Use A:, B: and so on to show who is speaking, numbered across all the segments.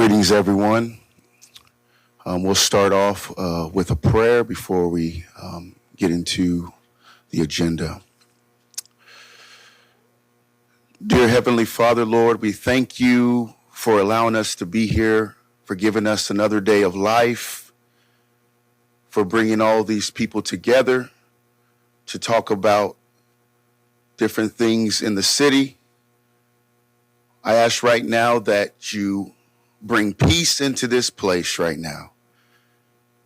A: Greetings, everyone. We'll start off with a prayer before we get into the agenda. Dear Heavenly Father, Lord, we thank you for allowing us to be here, for giving us another day of life, for bringing all these people together to talk about different things in the city. I ask right now that you bring peace into this place right now,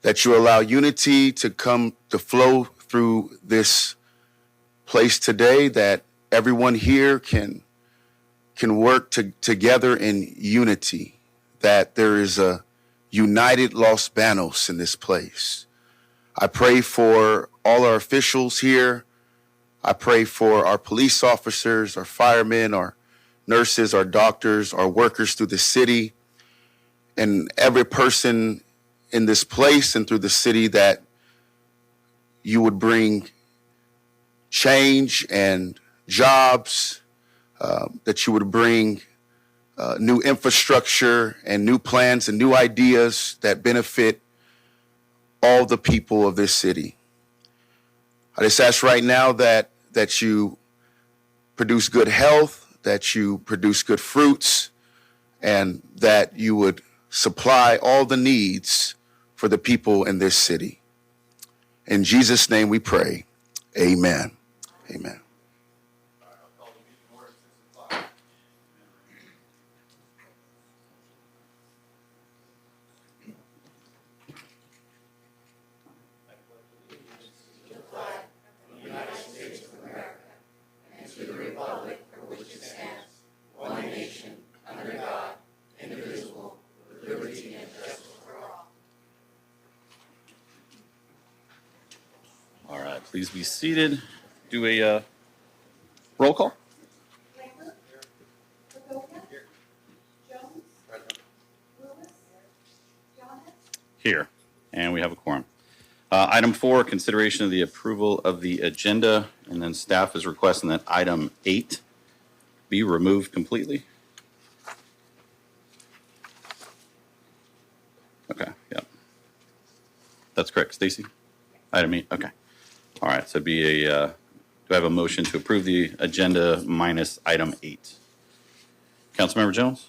A: that you allow unity to come to flow through this place today, that everyone here can work together in unity, that there is a united Los Banos in this place. I pray for all our officials here. I pray for our police officers, our firemen, our nurses, our doctors, our workers through the city, and every person in this place and through the city, that you would bring change and jobs, that you would bring new infrastructure and new plans and new ideas that benefit all the people of this city. I just ask right now that you produce good health, that you produce good fruits, and that you would supply all the needs for the people in this city. In Jesus' name we pray. Amen. Amen.
B: Please be seated. Do a roll call. Here, and we have a quorum. Item 4, consideration of the approval of the agenda, and then staff is requesting that item 8 be removed completely. Okay, yep. That's correct, Stacy? Item 8, okay. All right, so it'd be do I have a motion to approve the agenda minus item 8? Councilmember Jones?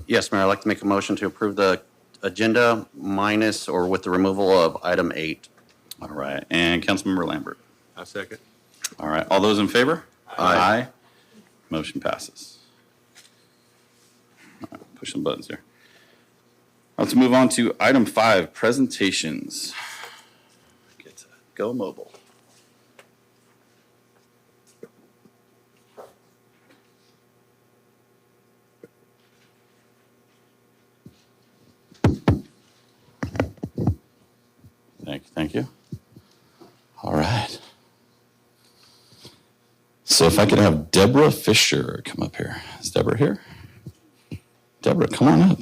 C: Yes, Mayor, I'd like to make a motion to approve the agenda minus or with the removal of item 8.
B: All right, and Councilmember Lambert?
D: I second.
B: All right, all those in favor?
C: Aye.
B: Motion passes. All right, push some buttons here. Let's move on to item 5, presentations. Get to go mobile. Thank you. All right. So if I could have Deborah Fisher come up here. Is Deborah here? Deborah, come on up.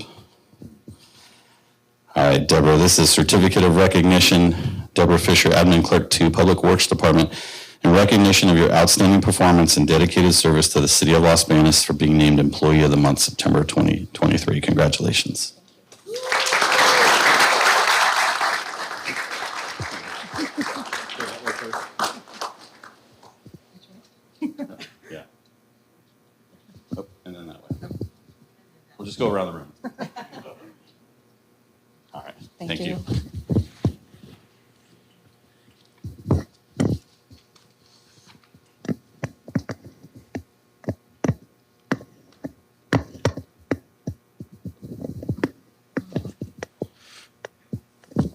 B: All right, Deborah, this is Certificate of Recognition. Deborah Fisher, Admin Clerk to Public Works Department, in recognition of your outstanding performance and dedicated service to the City of Los Banos for being named Employee of the Month, September 2023. Congratulations. Yeah. Oh, and then that way. We'll just go around the room. All right. Thank you.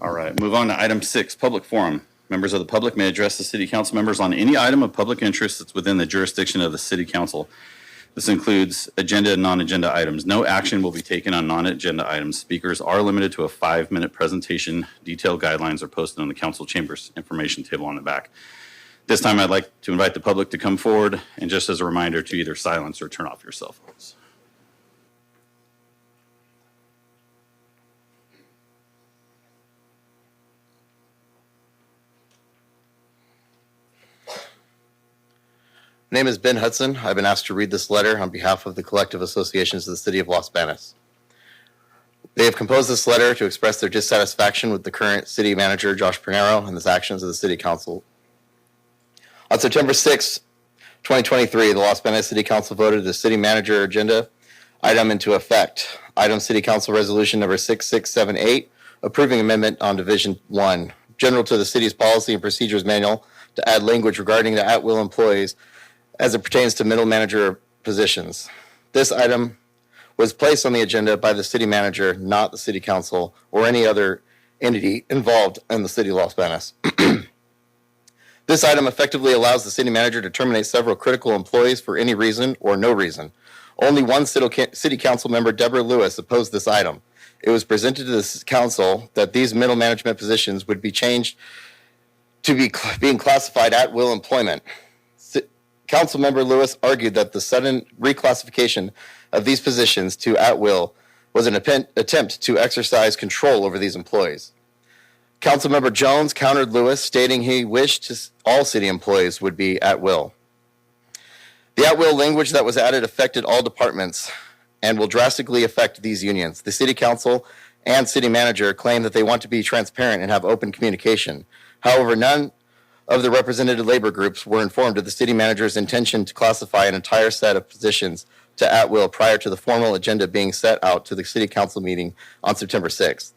B: All right, move on to item 6, public forum. Members of the public may address the city council members on any item of public interest that's within the jurisdiction of the city council. This includes agenda and non-agenda items. No action will be taken on non-agenda items. Speakers are limited to a 5-minute presentation. Detailed guidelines are posted on the council chambers information table on the back. This time I'd like to invite the public to come forward, and just as a reminder to either silence or turn off your cell phones.
E: My name is Ben Hudson. I've been asked to read this letter on behalf of the collective associations of the City of Los Banos. They have composed this letter to express their dissatisfaction with the current city manager, Josh Pinero, and the actions of the city council. On September 6, 2023, the Los Banos City Council voted the city manager agenda item into effect. Item City Council Resolution number 6678, approving amendment on Division 1, general to the city's policy and procedures manual to add language regarding the at-will employees as it pertains to middle manager positions. This item was placed on the agenda by the city manager, not the city council or any other entity involved in the city of Los Banos. This item effectively allows the city manager to terminate several critical employees for any reason or no reason. Only one city council member, Deborah Lewis, opposed this item. It was presented to the council that these middle management positions would be changed to being classified at will employment. Council member Lewis argued that the sudden reclassification of these positions to at will was an attempt to exercise control over these employees. Councilmember Jones countered Lewis, stating he wished all city employees would be at will. The at will language that was added affected all departments and will drastically affect these unions. The city council and city manager claim that they want to be transparent and have open communication. However, none of the represented labor groups were informed of the city manager's intention to classify an entire set of positions to at will prior to the formal agenda being set out to the city council meeting on September 6th.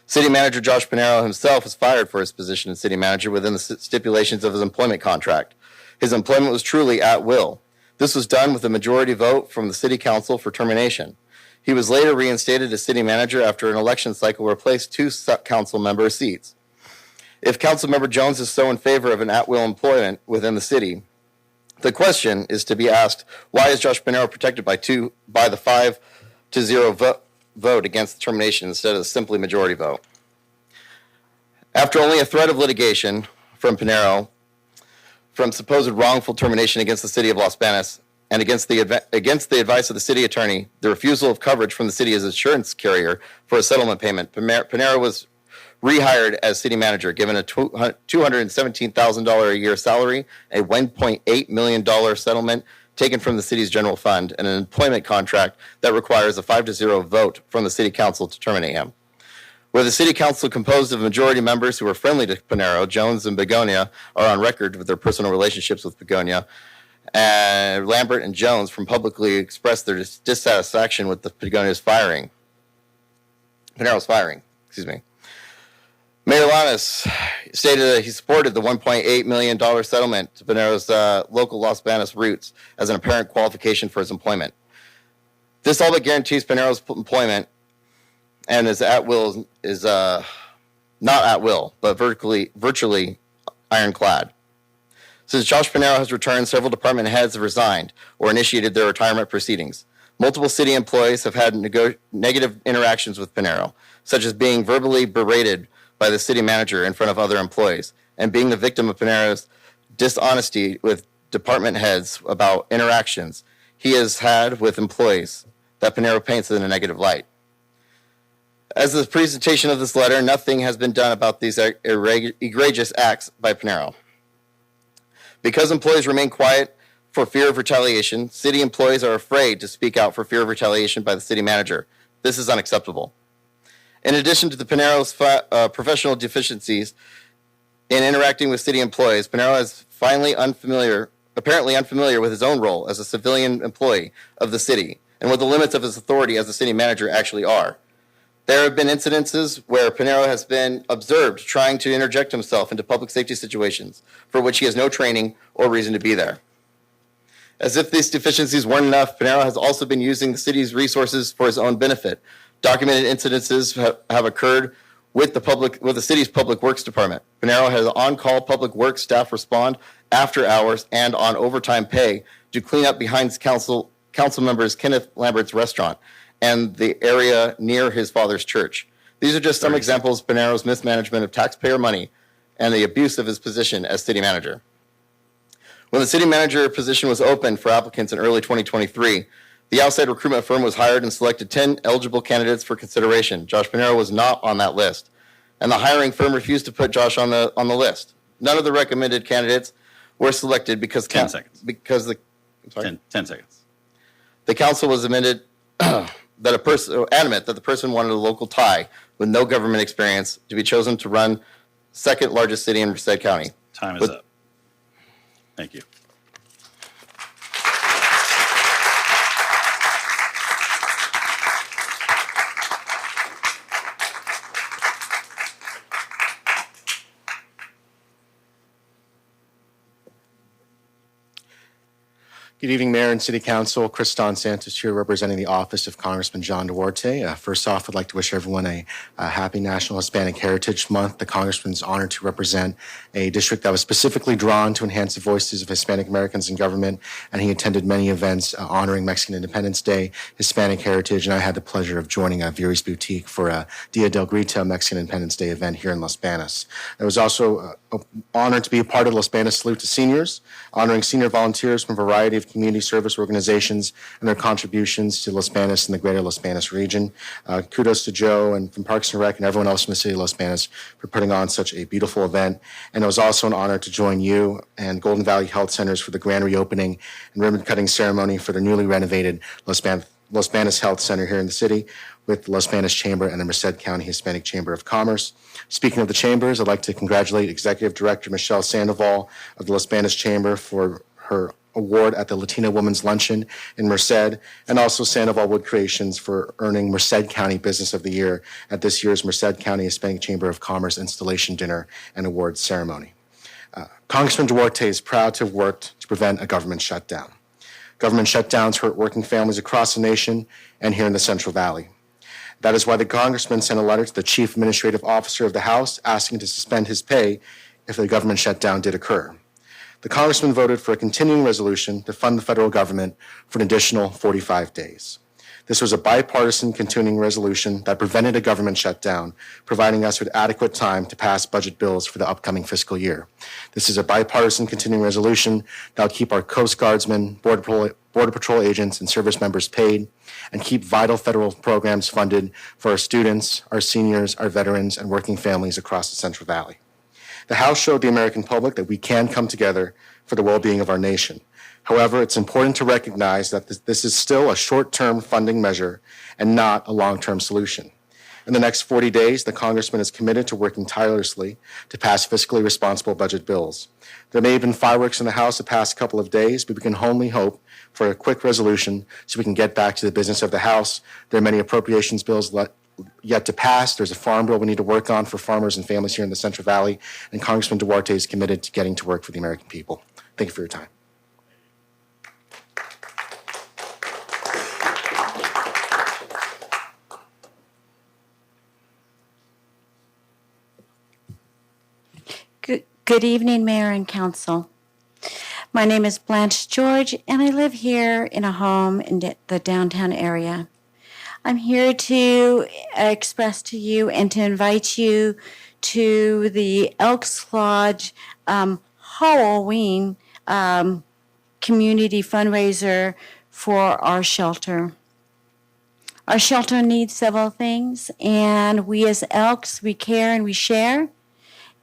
E: City manager Josh Pinero himself was fired for his position as city manager within the stipulations of his employment contract. His employment was truly at will. This was done with a majority vote from the city council for termination. He was later reinstated as city manager after an election cycle replaced 2 council member seats. If Councilmember Jones is so in favor of an at-will employment within the city, the question is to be asked, why is Josh Pinero protected by the 5-0 vote against the termination instead of a simply majority vote? After only a threat of litigation from Pinero from supposed wrongful termination against the city of Los Banos and against the advice of the city attorney, the refusal of coverage from the city as insurance carrier for a settlement payment, Pinero was rehired as city manager, given a $217,000 a year salary, a $1.8 million settlement taken from the city's general fund, and an employment contract that requires a 5-0 vote from the city council to terminate him. Where the city council, composed of majority members who are friendly to Pinero, Jones and Begonia are on record with their personal relationships with Begonia, and Lambert and Jones from publicly expressed their dissatisfaction with the Pinero's firing. Mayor Lanes stated that he supported the $1.8 million settlement to Pinero's local Los Banos roots as an apparent qualification for his employment. This all but guarantees Pinero's employment and his at will is not at will, but virtually ironclad. Since Josh Pinero has returned, several department heads have resigned or initiated their retirement proceedings. Multiple city employees have had negative interactions with Pinero, such as being verbally berated by the city manager in front of other employees and being the victim of Pinero's dishonesty with department heads about interactions he has had with employees that Pinero paints in a negative light. As the presentation of this letter, nothing has been done about these egregious acts by Pinero. Because employees remain quiet for fear of retaliation, city employees are afraid to speak out for fear of retaliation by the city manager. This is unacceptable. In addition to the Pinero's professional deficiencies in interacting with city employees, Pinero is apparently unfamiliar with his own role as a civilian employee of the city and what the limits of his authority as a city manager actually are. There have been incidences where Pinero has been observed trying to interject himself into public safety situations for which he has no training or reason to be there. As if these deficiencies weren't enough, Pinero has also been using the city's resources for his own benefit. Documented incidences have occurred with the city's public works department. Pinero has on-call public works staff respond after hours and on overtime pay to clean up behind council members Kenneth Lambert's restaurant and the area near his father's church. These are just some examples of Pinero's mismanagement of taxpayer money and the abuse of his position as city manager. When the city manager position was opened for applicants in early 2023, the outside recruitment firm was hired and selected 10 eligible candidates for consideration. Josh Pinero was not on that list, and the hiring firm refused to put Josh on the list. None of the recommended candidates were selected because
B: 10 seconds.
D: 10
B: seconds.
D: The council was amended.
E: adamant that the person wanted a local tie with no government experience to be chosen to run second largest city in Merced County.
B: Time is
E: With-
B: up. Thank you.
D: Good evening, Mayor and City Council. Chris Don Santos here representing the office of Congressman John Duarte. First off, I'd like to wish everyone a happy National Hispanic Heritage Month. The Congressman's honored to represent a district that was specifically drawn to enhance the voices of Hispanic Americans in government, and he attended many events honoring Mexican Independence Day, Hispanic Heritage, and I had the pleasure of joining Viri's Boutique for a Dia del Grito Mexican Independence Day event here in Los Banos. I was also honored to be a part of Los Banos Salute to Seniors, honoring senior volunteers from a variety of community service organizations and their contributions to Los Banos and the greater Los Banos region. Kudos to Joe and from Parks and Rec and everyone else from the city of Los Banos for putting on such a beautiful event. And it was also an honor to join you and Golden Valley Health Centers for the grand reopening and ribbon cutting ceremony for the newly renovated Los Banos Health Center here in the city with the Los Banos Chamber and the Merced County Hispanic Chamber of Commerce. Speaking of the chambers, I'd like to congratulate Executive Director Michelle Sandoval of the Los Banos Chamber for her award at the Latina Women's Luncheon in Merced, and also Sandoval Wood Creations for earning Merced County Business of the Year at this year's Merced County Hispanic Chamber of Commerce Installation Dinner and Awards Ceremony. Congressman Duarte is proud to have worked to prevent a government shutdown. Government shutdowns hurt working families across the nation and here in the Central Valley. That is why the Congressman sent a letter to the Chief Administrative Officer of the House asking to suspend his pay if the government shutdown did occur. The Congressman voted for a continuing resolution to fund the federal government for an additional 45 days. This was a bipartisan continuing resolution that prevented a government shutdown, providing us with adequate time to pass budget bills for the upcoming fiscal year. This is a bipartisan continuing resolution that will keep our Coast Guardsmen, Border Patrol agents, and service members paid, and keep vital federal programs funded for our students, our seniors, our veterans, and working families across the Central Valley. The House showed the American public that we can come together for the well-being of our nation. However, it's important to recognize that this is still a short-term funding measure and not a long-term solution. In the next 40 days, the Congressman is committed to working tirelessly to pass fiscally responsible budget bills. There may have been fireworks in the House the past couple of days, but we can only hope for a quick resolution so we can get back to the business of the House. There are many appropriations bills yet to pass. There's a farm bill we need to work on for farmers and families here in the Central Valley, and Congressman Duarte is committed to getting to work for the American people. Thank you for your time.
F: Good evening, Mayor and Council. My name is Blanche George, and I live here in a home in the downtown area. I'm here to express to you and to invite you to the Elks Lodge Halloween community fundraiser for our shelter. Our shelter needs several things, and we as Elks, we care and we share,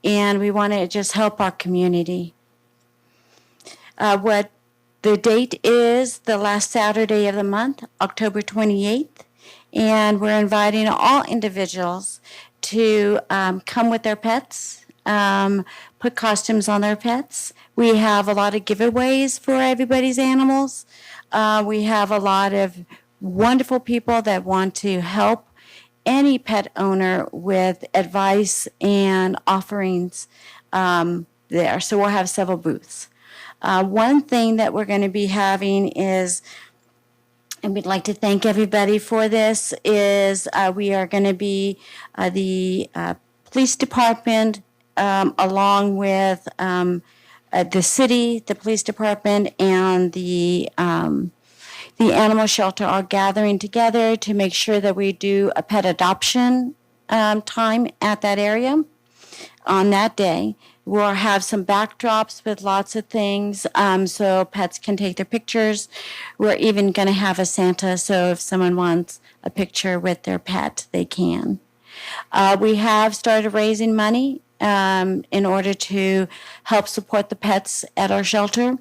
F: and we want to just help our community. What the date is, the last Saturday of the month, October 28th, and we're inviting all individuals to come with their pets, put costumes on their pets. We have a lot of giveaways for everybody's animals. We have a lot of wonderful people that want to help any pet owner with advice and offerings there. So we'll have several booths. One thing that we're going to be having is, and we'd like to thank everybody for this, is we are going to be the police department along with the city, the police department, and the animal shelter are gathering together to make sure that we do a pet adoption time at that area on that day. We'll have some backdrops with lots of things so pets can take their pictures. We're even going to have a Santa, so if someone wants a picture with their pet, they can. We have started raising money in order to help support the pets at our shelter.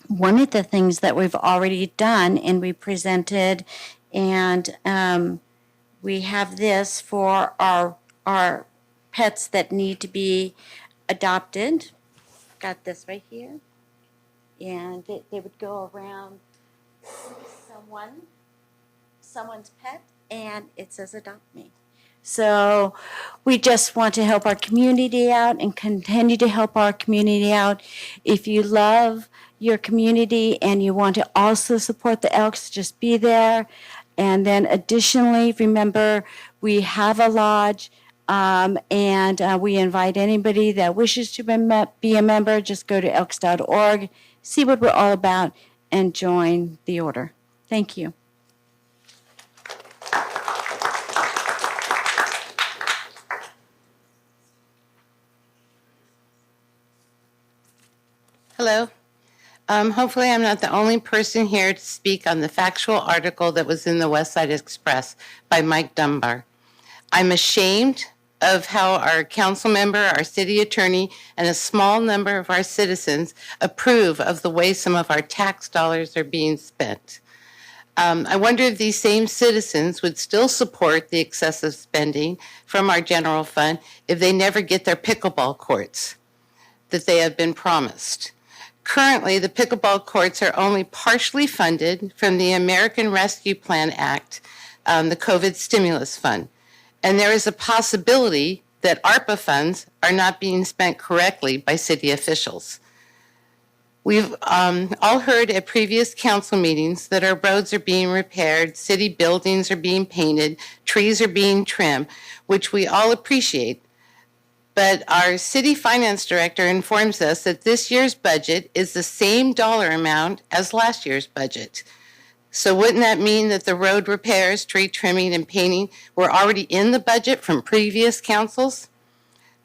F: One of the things that we've already done and we presented And we have this for our pets that need to be adopted. Got this right here. And they would go around someone's pet, and it says adopt me. So we just want to help our community out and continue to help our community out. If you love your community and you want to also support the Elks, just be there. And then additionally, remember, we have a lodge, and we invite anybody that wishes to be a member, just go to elks.org, see what we're all about, and join the order. Thank you.
G: Hello. Hopefully I'm not the only person here to speak on the factual article that was in the West Side Express by Mike Dunbar. I'm ashamed of how our council member, our city attorney, and a small number of our citizens approve of the way some of our tax dollars are being spent. I wonder if these same citizens would still support the excessive spending from our general fund if they never get their pickleball courts that they have been promised. Currently, the pickleball courts are only partially funded from the American Rescue Plan Act, the COVID stimulus fund. And there is a possibility that ARPA funds are not being spent correctly by city officials. We've all heard at previous council meetings that our roads are being repaired, city buildings are being painted, trees are being trimmed, which we all appreciate. But our city finance director informs us that this year's budget is the same dollar amount as last year's budget. So wouldn't that mean that the road repairs, tree trimming, and painting were already in the budget from previous councils?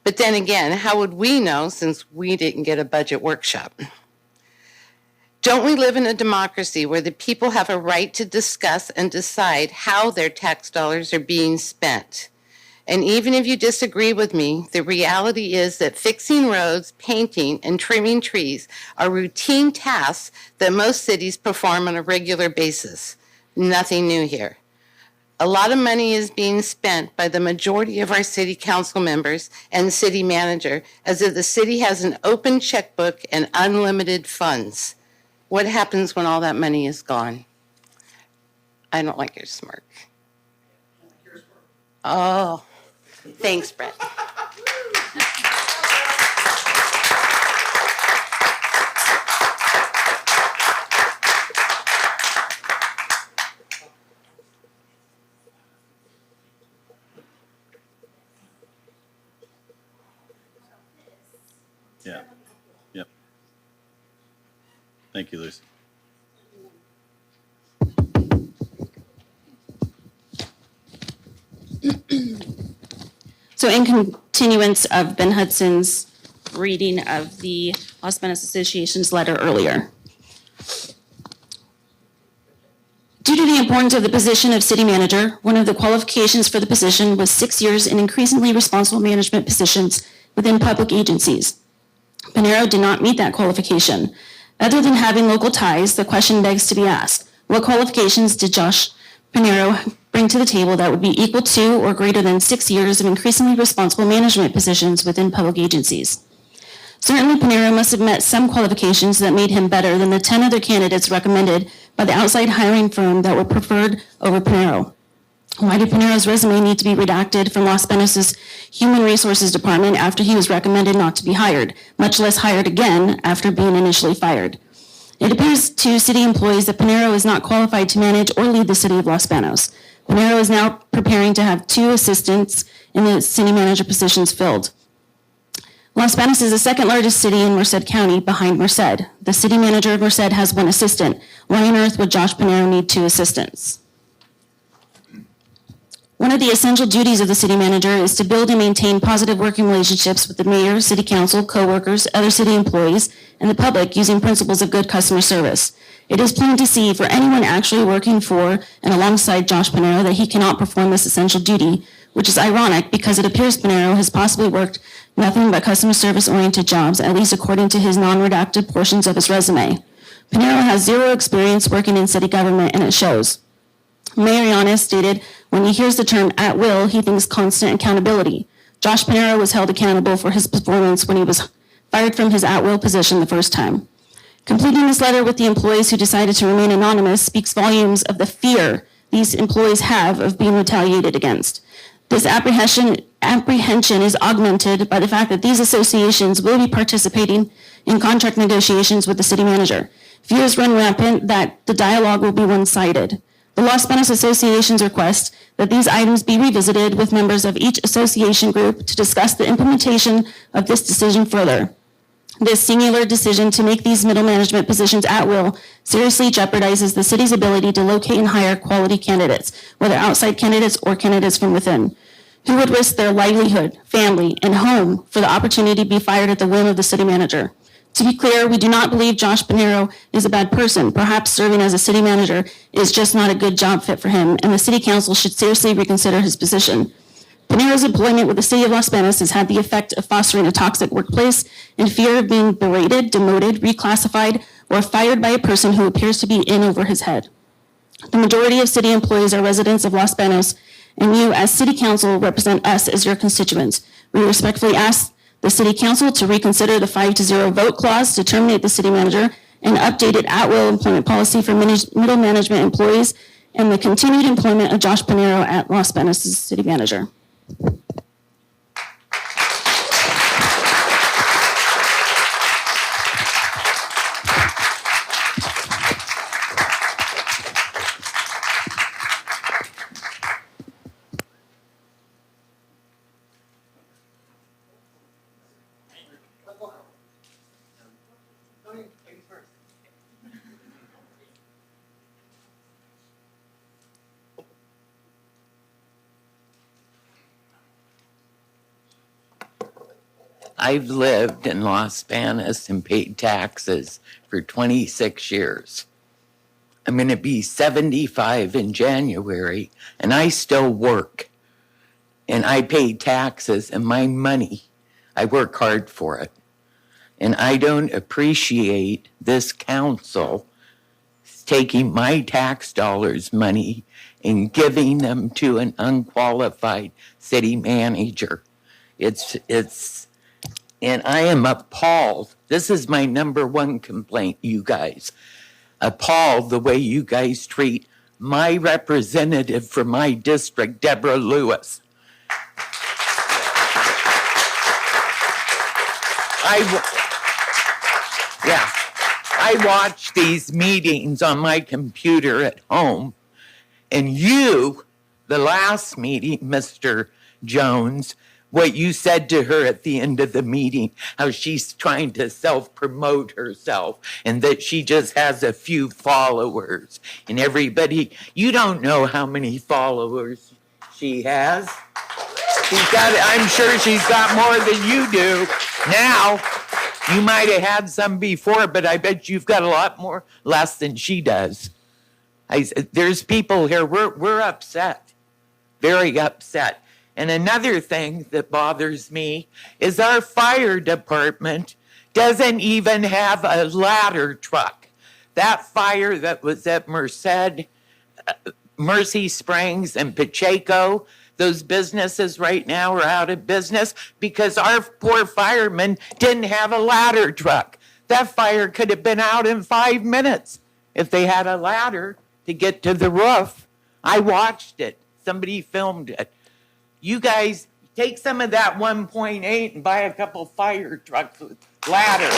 G: But then again, how would we know since we didn't get a budget workshop? Don't we live in a democracy where the people have a right to discuss and decide how their tax dollars are being spent? And even if you disagree with me, the reality is that fixing roads, painting, and trimming trees are routine tasks that most cities perform on a regular basis. Nothing new here. A lot of money is being spent by the majority of our city council members and city manager as if the city has an open checkbook and unlimited funds. What happens when all that money is gone? I don't like your smirk. Oh. Thanks, Brett.
B: Yeah. Yep. Thank you, Lucy.
H: So in continuance of Ben Hudson's reading of the Los Banos Association's letter earlier. Due to the importance of the position of city manager, one of the qualifications for the position was 6 years in increasingly responsible management positions within public agencies. Pinero did not meet that qualification. Other than having local ties, the question begs to be asked, what qualifications did Josh Pinero bring to the table that would be equal to or greater than 6 years of increasingly responsible management positions within public agencies? Certainly, Pinero must have met some qualifications that made him better than the 10 other candidates recommended by the outside hiring firm that were preferred over Pinero. Why did Pinero's resume need to be redacted from Los Banos' Human Resources Department after he was recommended not to be hired, much less hired again after being initially fired? It appears to city employees that Pinero is not qualified to manage or lead the city of Los Banos. Pinero is now preparing to have 2 assistants in the city manager positions filled. Los Banos is the second largest city in Merced County behind Merced. The city manager of Merced has 1 assistant. Why on earth would Josh Pinero need 2 assistants? One of the essential duties of the city manager is to build and maintain positive working relationships with the mayor, city council, co-workers, other city employees, and the public using principles of good customer service. It is plain to see for anyone actually working for and alongside Josh Pinero that he cannot perform this essential duty, which is ironic because it appears Pinero has possibly worked nothing but customer service-oriented jobs, at least according to his non-redacted portions of his resume. Pinero has 0 experience working in city government, and it shows. Mayor Yanis stated when he hears the term at will, he thinks constant accountability. Josh Panero was held accountable for his performance when he was fired from his at will position the first time. Completing this letter with the employees who decided to remain anonymous speaks volumes of the fear these employees have of being retaliated against. This apprehension is augmented by the fact that these associations will be participating in contract negotiations with the city manager. Fears run rampant that the dialogue will be one-sided. The Los Banos Association's request that these items be revisited with members of each association group to discuss the implementation of this decision further. This singular decision to make these middle management positions at will seriously jeopardizes the city's ability to locate and hire quality candidates, whether outside candidates or candidates from within, who would risk their livelihood, family, and home for the opportunity to be fired at the whim of the city manager. To be clear, we do not believe Josh Panero is a bad person. Perhaps serving as a city manager is just not a good job fit for him, and the city council should seriously reconsider his position. Panero's employment with the city of Los Banos has had the effect of fostering a toxic workplace and fear of being berated, demoted, reclassified, or fired by a person who appears to be in over his head. The majority of city employees are residents of Los Banos, and you, as city council, represent us as your constituents. We respectfully ask the city council to reconsider the 5-0 vote clause to terminate the city manager and updated at-will employment policy for middle management employees and the continued employment of Josh Panero at Los Banos as city manager.
I: I've lived in Los Banos and paid taxes for 26 years. I'm going to be 75 in January, and I still work. And I pay taxes, and my money, I work hard for it. And I don't appreciate this council taking my tax dollars money and giving them to an unqualified city manager. And I am appalled. This is my number one complaint, you guys. Appalled the way you guys treat my representative from my district, Deborah Lewis. I watch these meetings on my computer at home, and you, the last meeting, Mr. Jones, what you said to her at the end of the meeting, how she's trying to self-promote herself and that she just has a few followers and everybody, you don't know how many followers she has. I'm sure she's got more than you do now. You might have had some before, but I bet you've got a lot more, less than she does. There's people here, we're upset, very upset. And another thing that bothers me is our fire department doesn't even have a ladder truck. That fire that was at Mercy Springs and Pacheco, those businesses right now are out of business because our poor firemen didn't have a ladder truck. That fire could have been out in 5 minutes if they had a ladder to get to the roof. I watched it. Somebody filmed it. You guys take some of that 1.8 and buy a couple fire trucks with ladders.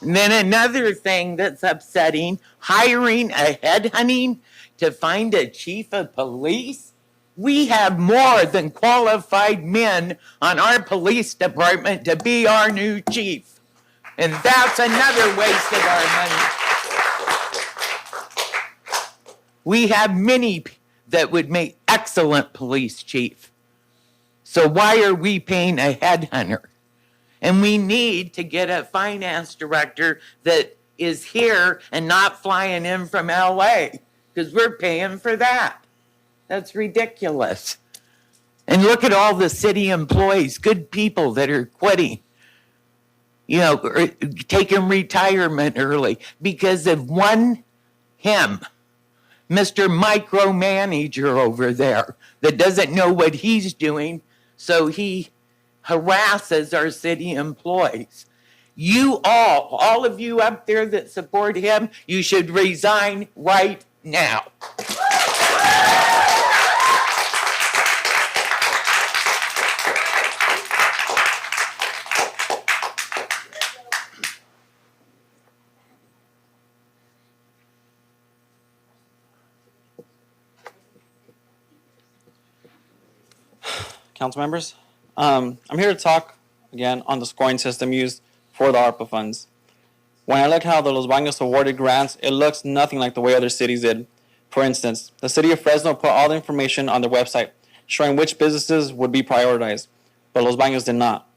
I: And then another thing that's upsetting, hiring a headhunting to find a chief of police. We have more than qualified men on our police department to be our new chief. And that's another waste of our money. We have many that would make excellent police chief. So why are we paying a headhunter? And we need to get a finance director that is here and not flying in from LA because we're paying for that. That's ridiculous. And look at all the city employees, good people that are quitting. taking retirement early because of him, Mr. Micromanager over there that doesn't know what he's doing, so he harasses our city employees. You all of you up there that support him, you should resign right now.
J: Council members. I'm here to talk again on the scoring system used for the ARPA funds. When I look how the Los Banos awarded grants, it looks nothing like the way other cities did. For instance, the city of Fresno put all the information on their website showing which businesses would be prioritized, but Los Banos did not.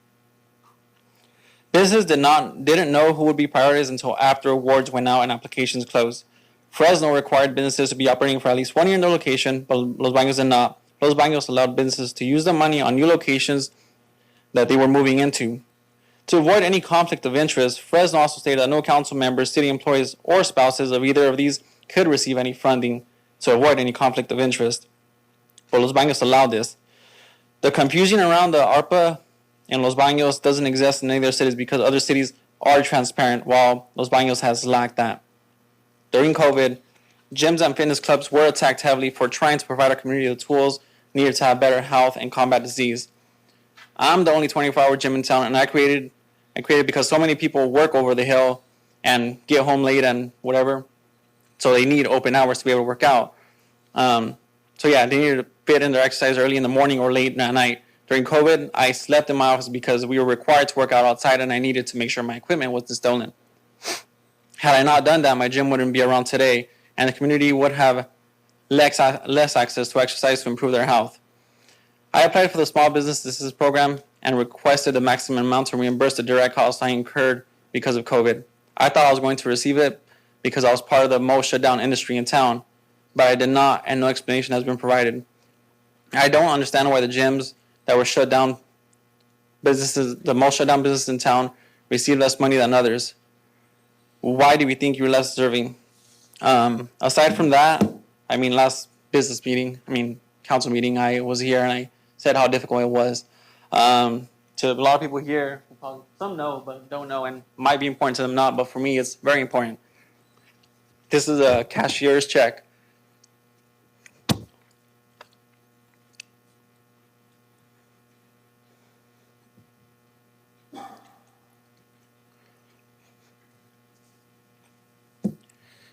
J: Businesses didn't know who would be prioritized until after awards went out and applications closed. Fresno required businesses to be operating for at least 1 year in their location, but Los Banos did not. Los Banos allowed businesses to use the money on new locations that they were moving into. To avoid any conflict of interest, Fresno also stated that no council members, city employees, or spouses of either of these could receive any funding to avoid any conflict of interest. But Los Banos allowed this. The confusion around the ARPA in Los Banos doesn't exist in any other cities because other cities are transparent, while Los Banos has lacked that. During COVID, gyms and fitness clubs were attacked heavily for trying to provide our community the tools needed to have better health and combat disease. I'm the only 24-hour gym in town, and I created because so many people work over the hill and get home late and whatever, so they need open hours to be able to work out. They needed to fit in their exercise early in the morning or late at night. During COVID, I slept in my office because we were required to work out outside, and I needed to make sure my equipment wasn't stolen. Had I not done that, my gym wouldn't be around today, and the community would have less access to exercise to improve their health. I applied for the Small Business Assistance Program and requested the maximum amount to reimburse the direct costs I incurred because of COVID. I thought I was going to receive it because I was part of the most shut down industry in town, but I did not, and no explanation has been provided. I don't understand why the gyms that were shut down businesses, the most shut down businesses in town, receive less money than others. Why do we think you're less deserving? Aside from that, last council meeting, I was here and I said how difficult it was. To a lot of people here, some know but don't know, and might be important to them not, but for me it's very important. This is a cashier's check.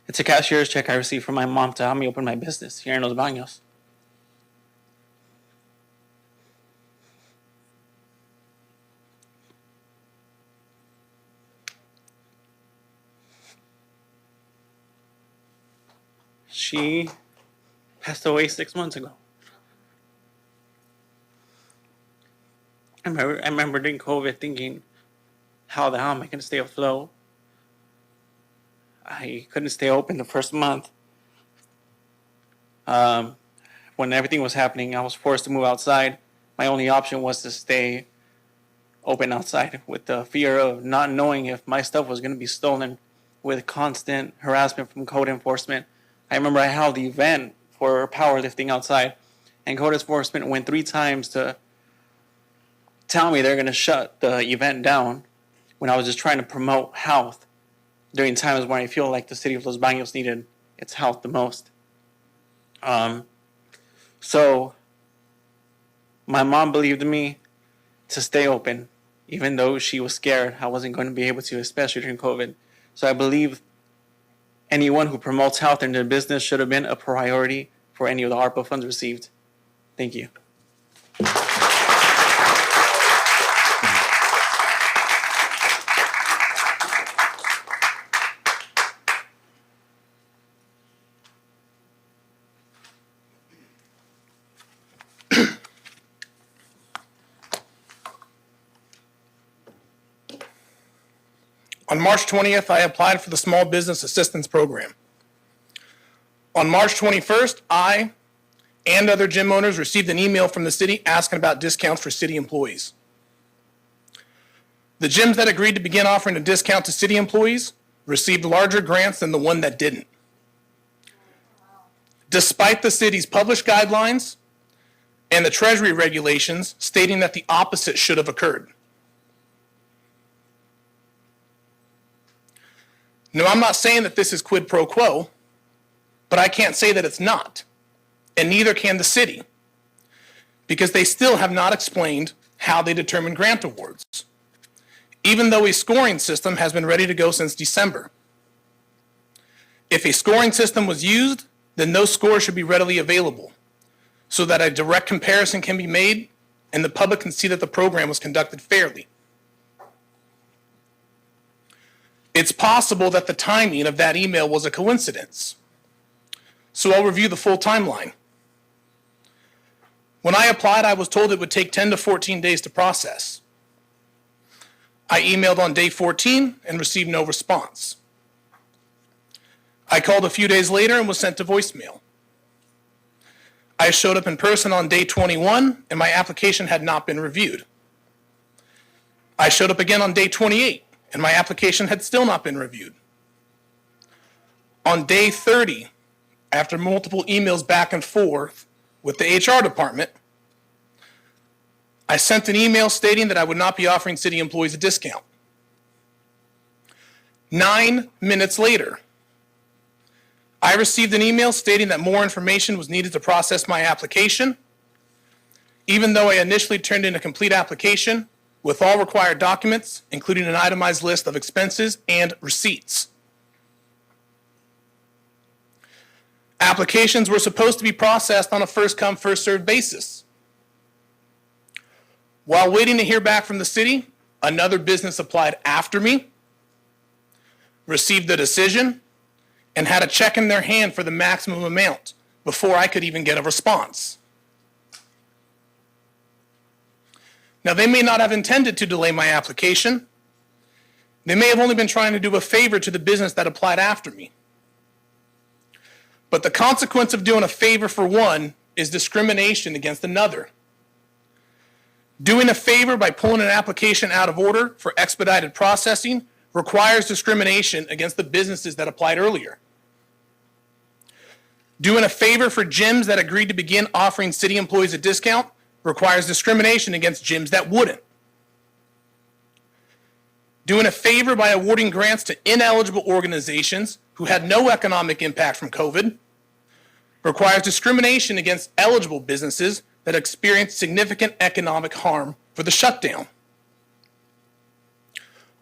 J: It's a cashier's check I received from my mom to help me open my business here in Los Banos. She passed away 6 months ago. I remember during COVID thinking, how the hell am I going to stay afloat? I couldn't stay open the first month. When everything was happening, I was forced to move outside. My only option was to stay open outside with the fear of not knowing if my stuff was going to be stolen, with constant harassment from code enforcement. I remember I held the event for powerlifting outside, and code enforcement went 3 times to tell me they're going to shut the event down when I was just trying to promote health during times when I feel like the city of Los Banos needed its health the most. So my mom believed in me to stay open, even though she was scared I wasn't going to be able to, especially during COVID. So I believe anyone who promotes health in their business should have been a priority for any of the ARPA funds received. Thank you.
K: On March 20th, I applied for the Small Business Assistance Program. On March 21st, I and other gym owners received an email from the city asking about discounts for city employees. The gyms that agreed to begin offering a discount to city employees received larger grants than the one that didn't. Despite the city's published guidelines and the Treasury regulations stating that the opposite should have occurred. Now, I'm not saying that this is quid pro quo, but I can't say that it's not, and neither can the city, because they still have not explained how they determine grant awards, even though a scoring system has been ready to go since December. If a scoring system was used, then those scores should be readily available so that a direct comparison can be made and the public can see that the program was conducted fairly. It's possible that the timing of that email was a coincidence. So I'll review the full timeline. When I applied, I was told it would take 10 to 14 days to process. I emailed on day 14 and received no response. I called a few days later and was sent to voicemail. I showed up in person on day 21 and my application had not been reviewed. I showed up again on day 28 and my application had still not been reviewed. On day 30, after multiple emails back and forth with the HR department, I sent an email stating that I would not be offering city employees a discount. 9 minutes later, I received an email stating that more information was needed to process my application, even though I initially turned in a complete application with all required documents, including an itemized list of expenses and receipts. Applications were supposed to be processed on a first-come, first-served basis. While waiting to hear back from the city, another business applied after me, received the decision, and had a check in their hand for the maximum amount before I could even get a response. Now, they may not have intended to delay my application. They may have only been trying to do a favor to the business that applied after me. But the consequence of doing a favor for one is discrimination against another. Doing a favor by pulling an application out of order for expedited processing requires discrimination against the businesses that applied earlier. Doing a favor for gyms that agreed to begin offering city employees a discount requires discrimination against gyms that wouldn't. Doing a favor by awarding grants to ineligible organizations who had no economic impact from COVID requires discrimination against eligible businesses that experienced significant economic harm for the shutdown.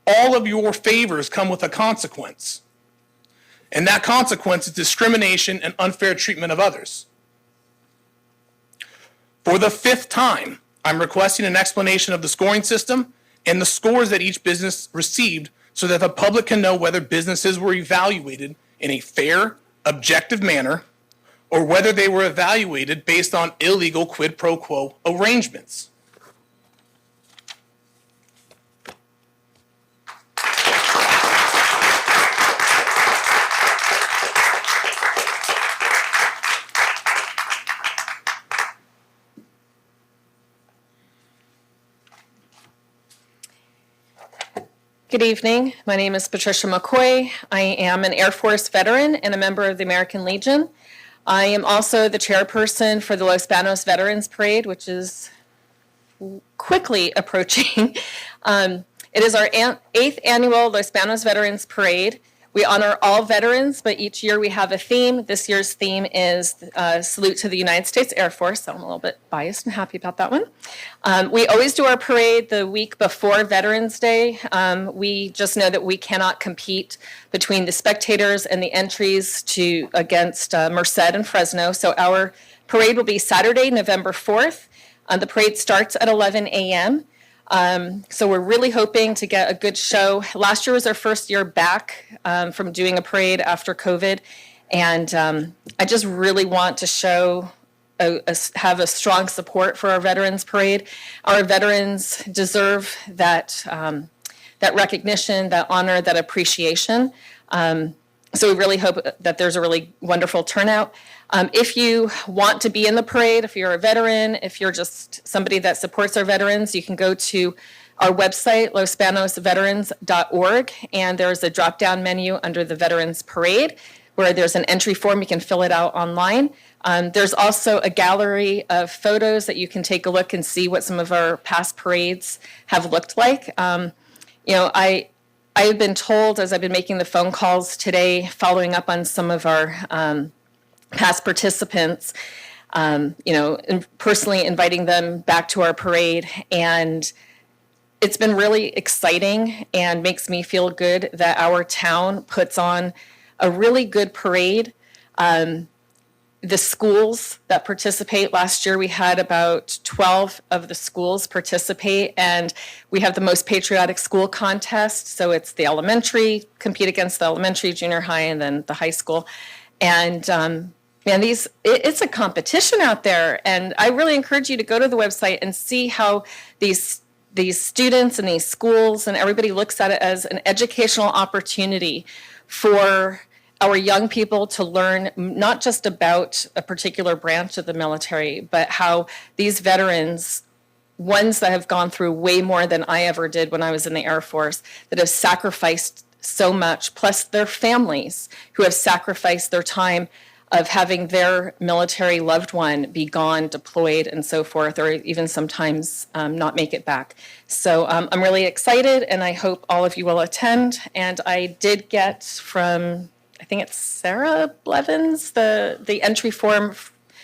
K: All of your favors come with a consequence, and that consequence is discrimination and unfair treatment of others. For the 5th time, I'm requesting an explanation of the scoring system and the scores that each business received so that the public can know whether businesses were evaluated in a fair, objective manner or whether they were evaluated based on illegal quid pro quo arrangements.
L: Good evening. My name is Patricia McCoy. I am an Air Force veteran and a member of the American Legion. I am also the chairperson for the Los Banos Veterans Parade, which is quickly approaching. It is our 8th annual Los Banos Veterans Parade. We honor all veterans, but each year we have a theme. This year's theme is Salute to the United States Air Force, so I'm a little bit biased and happy about that one. We always do our parade the week before Veterans Day. We just know that we cannot compete between the spectators and the entries against Merced and Fresno, so our parade will be Saturday, November 4th. The parade starts at 11 a.m., so we're really hoping to get a good show. Last year was our first year back from doing a parade after COVID, and I just really want to have a strong support for our Veterans Parade. Our veterans deserve that recognition, that honor, that appreciation. So we really hope that there's a really wonderful turnout. If you want to be in the parade, if you're a veteran, if you're just somebody that supports our veterans, you can go to our website, losbanosveterans.org, and there's a drop-down menu under the Veterans Parade where there's an entry form. You can fill it out online. There's also a gallery of photos that you can take a look and see what some of our past parades have looked like. I've been told, as I've been making the phone calls today, following up on some of our past participants, and personally inviting them back to our parade. And it's been really exciting and makes me feel good that our town puts on a really good parade. The schools that participate, last year we had about 12 of the schools participate, and we have the most patriotic school contest. So it's the elementary, compete against the elementary, junior high, and then the high school. And it's a competition out there. And I really encourage you to go to the website and see how these students and these schools and everybody looks at it as an educational opportunity for our young people to learn not just about a particular branch of the military, but how these veterans, ones that have gone through way more than I ever did when I was in the Air Force, that have sacrificed so much, plus their families who have sacrificed their time of having their military loved one be gone, deployed, and so forth, or even sometimes not make it back. So I'm really excited, and I hope all of you will attend. And I did get from, I think it's Sarah Blevins, the entry form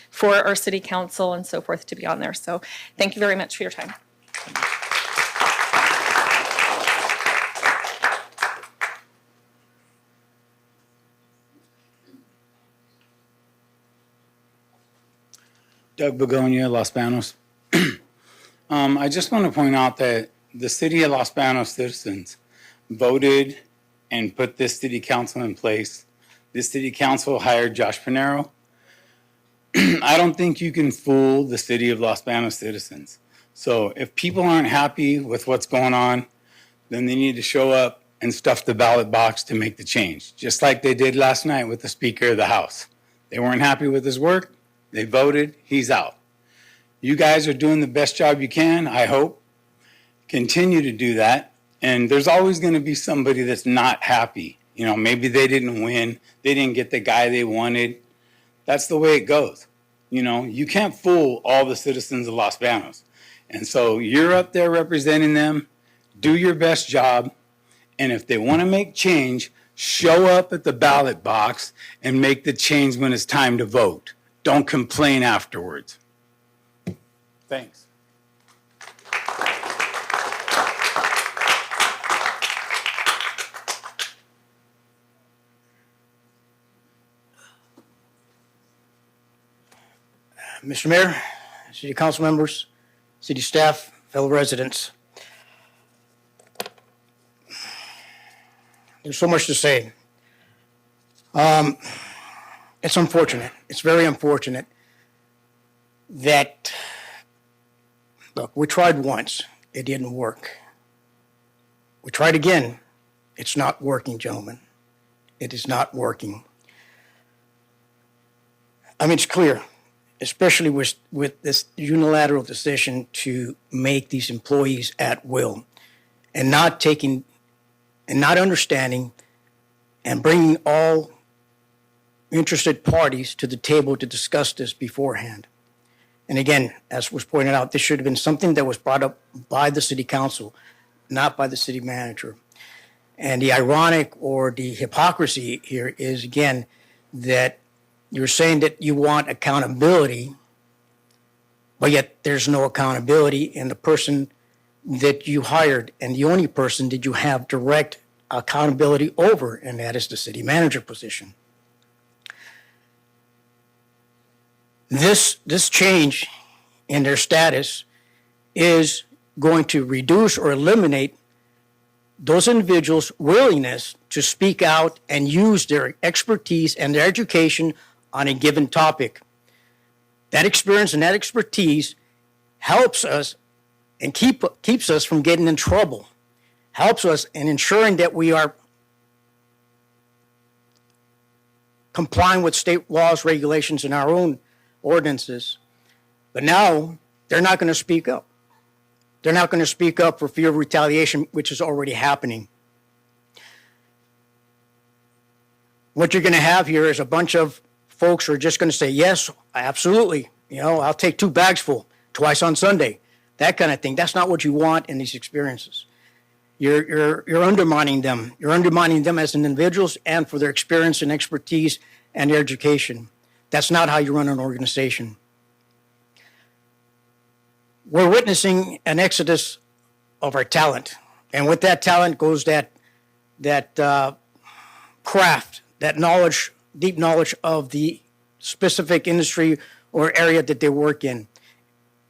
L: for our city council and so forth to be on there. So thank you very much for your time.
M: Doug Begonia, Los Banos. I just want to point out that the city of Los Banos citizens voted and put this city council in place. This city council hired Josh Pinero. I don't think you can fool the city of Los Banos citizens. So if people aren't happy with what's going on, then they need to show up and stuff the ballot box to make the change, just like they did last night with the Speaker of the House. They weren't happy with his work. They voted. He's out. You guys are doing the best job you can, I hope. Continue to do that. And there's always going to be somebody that's not happy. Maybe they didn't win. They didn't get the guy they wanted. That's the way it goes. You can't fool all the citizens of Los Banos. And so you're up there representing them. Do your best job. And if they want to make change, show up at the ballot box and make the change when it's time to vote. Don't complain afterwards. Thanks.
N: Mr. Mayor, city council members, city staff, fellow residents. There's so much to say. It's unfortunate. It's very unfortunate that, look, we tried once. It didn't work. We tried again. It's not working, gentlemen. It is not working. It's clear, especially with this unilateral decision to make these employees at will and not understanding and bringing all interested parties to the table to discuss this beforehand. And again, as was pointed out, this should have been something that was brought up by the city council, not by the city manager. And the ironic or the hypocrisy here is, again, that you're saying that you want accountability, but yet there's no accountability in the person that you hired and the only person that you have direct accountability over, and that is the city manager position. This change in their status is going to reduce or eliminate those individuals' willingness to speak out and use their expertise and their education on a given topic. That experience and that expertise helps us and keeps us from getting in trouble, helps us in ensuring that we are complying with state laws, regulations, and our own ordinances. But now they're not going to speak up. They're not going to speak up for fear of retaliation, which is already happening. What you're going to have here is a bunch of folks who are just going to say, yes, absolutely. I'll take 2 bags full twice on Sunday, that kind of thing. That's not what you want in these experiences. You're undermining them. You're undermining them as individuals and for their experience and expertise and their education. That's not how you run an organization. We're witnessing an exodus of our talent. And with that talent goes that craft, that knowledge, deep knowledge of the specific industry or area that they work in.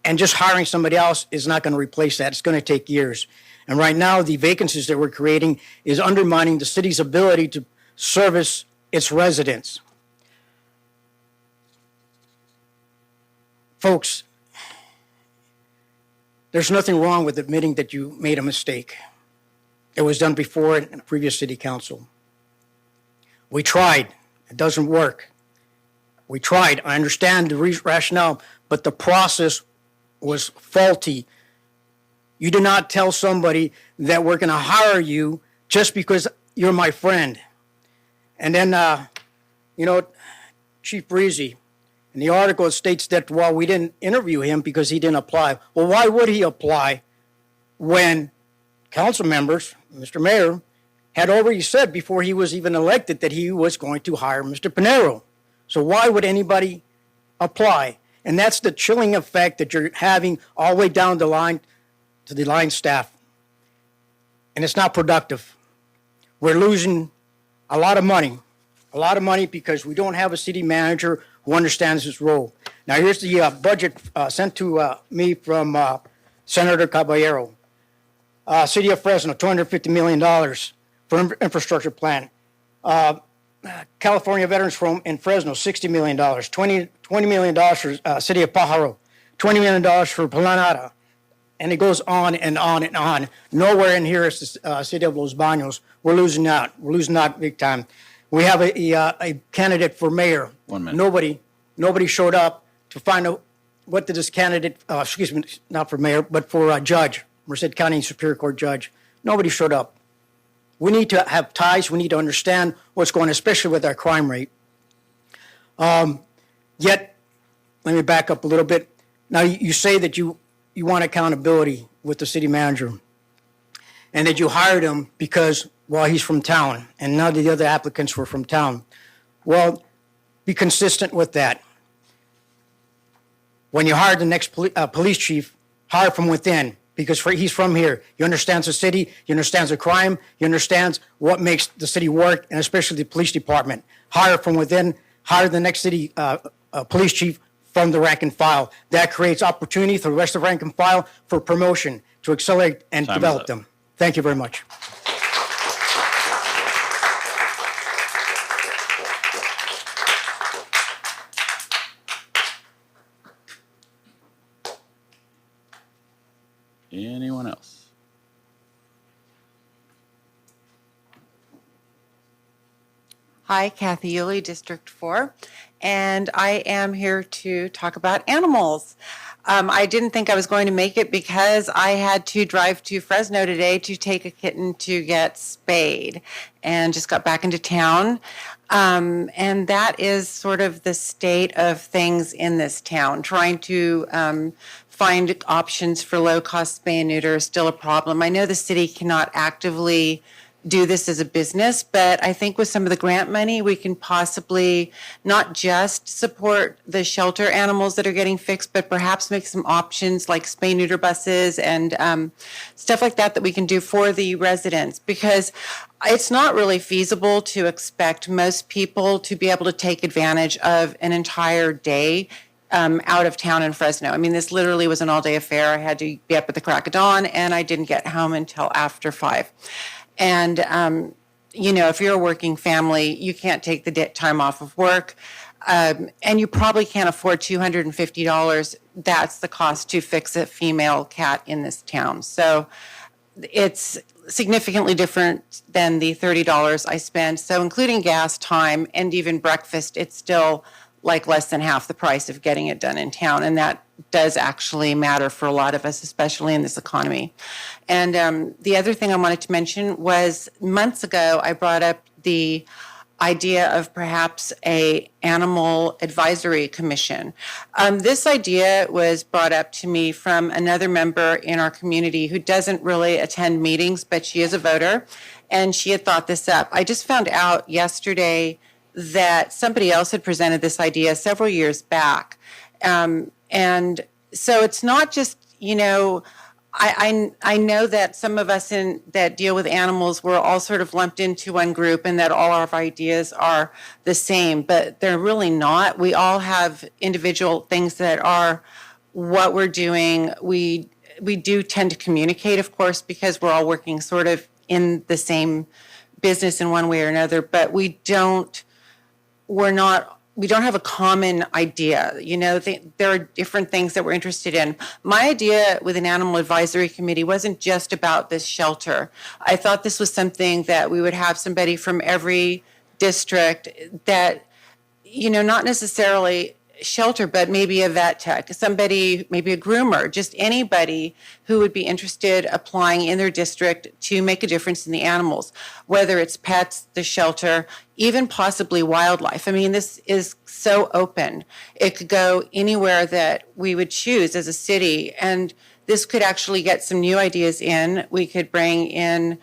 N: And just hiring somebody else is not going to replace that. It's going to take years. And right now, the vacancies that we're creating is undermining the city's ability to service its residents. Folks, there's nothing wrong with admitting that you made a mistake. It was done before in a previous city council. We tried. It doesn't work. We tried. I understand the rationale, but the process was faulty. You do not tell somebody that we're going to hire you just because you're my friend. And then, Chief Breezy, in the article it states that, well, we didn't interview him because he didn't apply. Well, why would he apply when council members, Mr. Mayor, had already said before he was even elected that he was going to hire Mr. Pinero? So why would anybody apply? And that's the chilling effect that you're having all the way down the line to the line staff. And it's not productive. We're losing a lot of money because we don't have a city manager who understands his role. Now, here's the budget sent to me from Senator Caballero. City of Fresno, $250 million for infrastructure plan. California Veterans Forum in Fresno, $60 million. $20 million for City of Pajaro. $20 million for Planada. And it goes on and on and on. Nowhere in here is the City of Los Banos. We're losing out. We're losing out big time. We have a candidate for mayor.
B: 1 minute.
N: Nobody showed up to find out what did this candidate, not for mayor, but for judge, Merced County Superior Court judge. Nobody showed up. We need to have ties. We need to understand what's going on, especially with our crime rate. Yet, let me back up a little bit. Now, you say that you want accountability with the city manager and that you hired him because, well, he's from town and none of the other applicants were from town. Well, be consistent with that. When you hire the next police chief, hire from within because he's from here. He understands the city, he understands the crime, he understands what makes the city work, and especially the police department. Hire from within, hire the next city police chief from the rank and file. That creates opportunity for the rest of rank and file for promotion to accelerate and develop them. Thank you very much.
B: Anyone else?
O: Hi, Kathy Yulee, District 4, and I am here to talk about animals. I didn't think I was going to make it because I had to drive to Fresno today to take a kitten to get spayed and just got back into town. And that is sort of the state of things in this town. Trying to find options for low-cost spay and neuter is still a problem. I know the city cannot actively do this as a business, but I think with some of the grant money, we can possibly not just support the shelter animals that are getting fixed, but perhaps make some options like spay neuter buses and stuff like that we can do for the residents, because it's not really feasible to expect most people to be able to take advantage of an entire day out of town in Fresno. I mean, this literally was an all-day affair. I had to be up at the crack of dawn, and I didn't get home until after 5. And, if you're a working family, you can't take the time off of work, and you probably can't afford $250. That's the cost to fix a female cat in this town. So it's significantly different than the $30 I spend. So including gas, time, and even breakfast, it's still like less than half the price of getting it done in town. And that does actually matter for a lot of us, especially in this economy. And the other thing I wanted to mention was months ago, I brought up the idea of perhaps a animal advisory commission. This idea was brought up to me from another member in our community who doesn't really attend meetings, but she is a voter, and she had thought this up. I just found out yesterday that somebody else had presented this idea several years back. And so it's not just, you know, I know that some of us that deal with animals, we're all sort of lumped into one group and that all our ideas are the same, but they're really not. We all have individual things that are what we're doing. We do tend to communicate, of course, because we're all working sort of in the same business in one way or another, but we don't have a common idea. You know, there are different things that we're interested in. My idea with an animal advisory committee wasn't just about this shelter. I thought this was something that we would have somebody from every district that, you know, not necessarily shelter, but maybe a vet tech, somebody, maybe a groomer, just anybody who would be interested applying in their district to make a difference in the animals, whether it's pets, the shelter, even possibly wildlife. I mean, this is so open. It could go anywhere that we would choose as a city, and this could actually get some new ideas in. We could bring in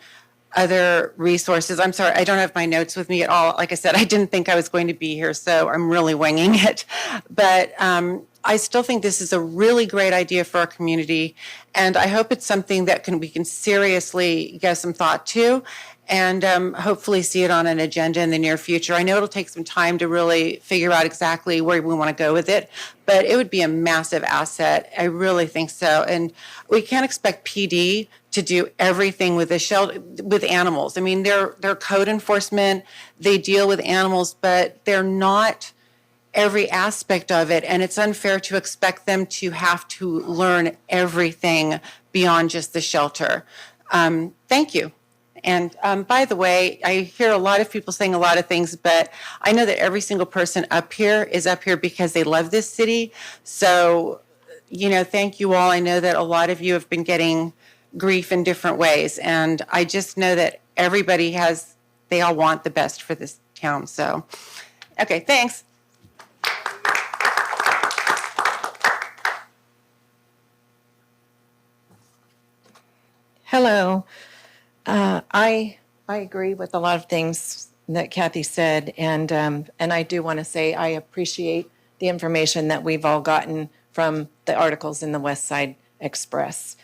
O: other resources. I'm sorry, I don't have my notes with me at all. Like I said, I didn't think I was going to be here, so I'm really winging it. But I still think this is a really great idea for our community, and I hope it's something that we can seriously give some thought to, and hopefully see it on an agenda in the near future. I know it'll take some time to really figure out exactly where we want to go with it, but it would be a massive asset. I really think so. And we can't expect PD to do everything with with animals. I mean, they're code enforcement, they deal with animals, but they're not every aspect of it, and it's unfair to expect them to have to learn everything beyond just the shelter. Thank you. And by the way, I hear a lot of people saying a lot of things, but I know that every single person up here is up here because they love this city. So, you know, thank you all. I know that a lot of you have been getting grief in different ways, and I just know that they all want the best for this town. So, okay, thanks.
P: Hello. I agree with a lot of things that Kathy said, and I do want to say I appreciate the information that we've all gotten from the articles in the West Side Express.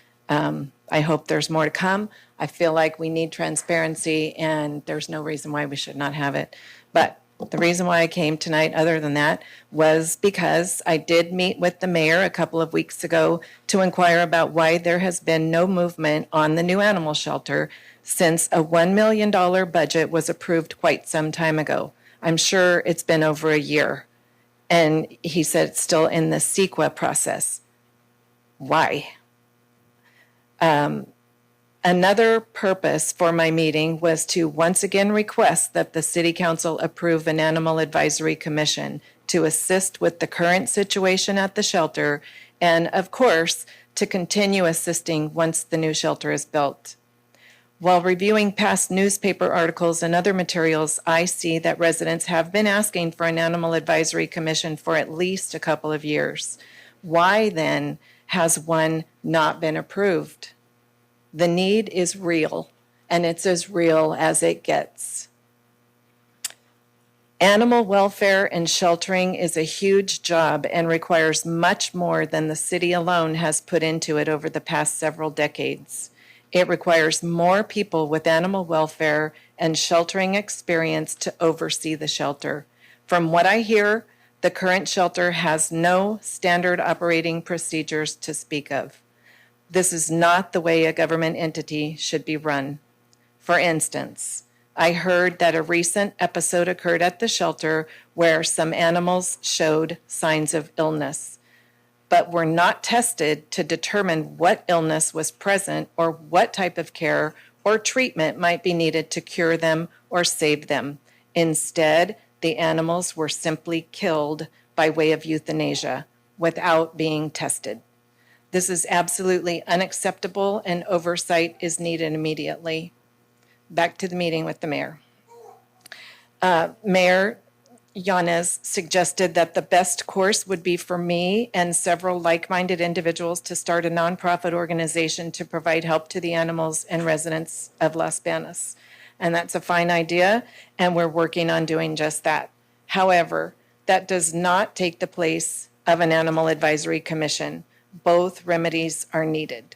P: I hope there's more to come. I feel like we need transparency, and there's no reason why we should not have it. But the reason why I came tonight, other than that, was because I did meet with the mayor a couple of weeks ago to inquire about why there has been no movement on the new animal shelter since a $1 million budget was approved quite some time ago. I'm sure it's been over a year. And he said it's still in the CEQA process. Why? Another purpose for my meeting was to once again request that the City Council approve an animal advisory commission to assist with the current situation at the shelter and, of course, to continue assisting once the new shelter is built. While reviewing past newspaper articles and other materials, I see that residents have been asking for an animal advisory commission for at least a couple of years. Why, then, has one not been approved? The need is real, and it's as real as it gets. Animal welfare and sheltering is a huge job and requires much more than the city alone has put into it over the past several decades. It requires more people with animal welfare and sheltering experience to oversee the shelter. From what I hear, the current shelter has no standard operating procedures to speak of. This is not the way a government entity should be run. For instance, I heard that a recent episode occurred at the shelter where some animals showed signs of illness, but were not tested to determine what illness was present or what type of care or treatment might be needed to cure them or save them. Instead, the animals were simply killed by way of euthanasia without being tested. This is absolutely unacceptable and oversight is needed immediately. Back to the meeting with the mayor. Mayor Yanez suggested that the best course would be for me and several like-minded individuals to start a nonprofit organization to provide help to the animals and residents of Las Banos. And that's a fine idea, and we're working on doing just that. However, that does not take the place of an animal advisory commission. Both remedies are needed.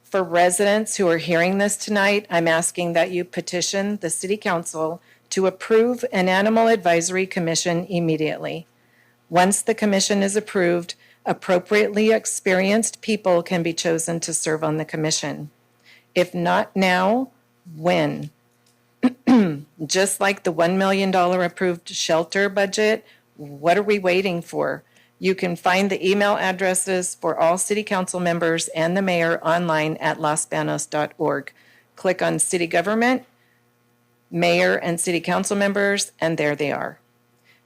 P: For residents who are hearing this tonight, I'm asking that you petition the city council to approve an animal advisory commission immediately. Once the commission is approved, appropriately experienced people can be chosen to serve on the commission. If not now, when? Just like the $1 million approved shelter budget, what are we waiting for? You can find the email addresses for all city council members and the mayor online at losbanos.org. Click on city government, mayor and city council members, and there they are.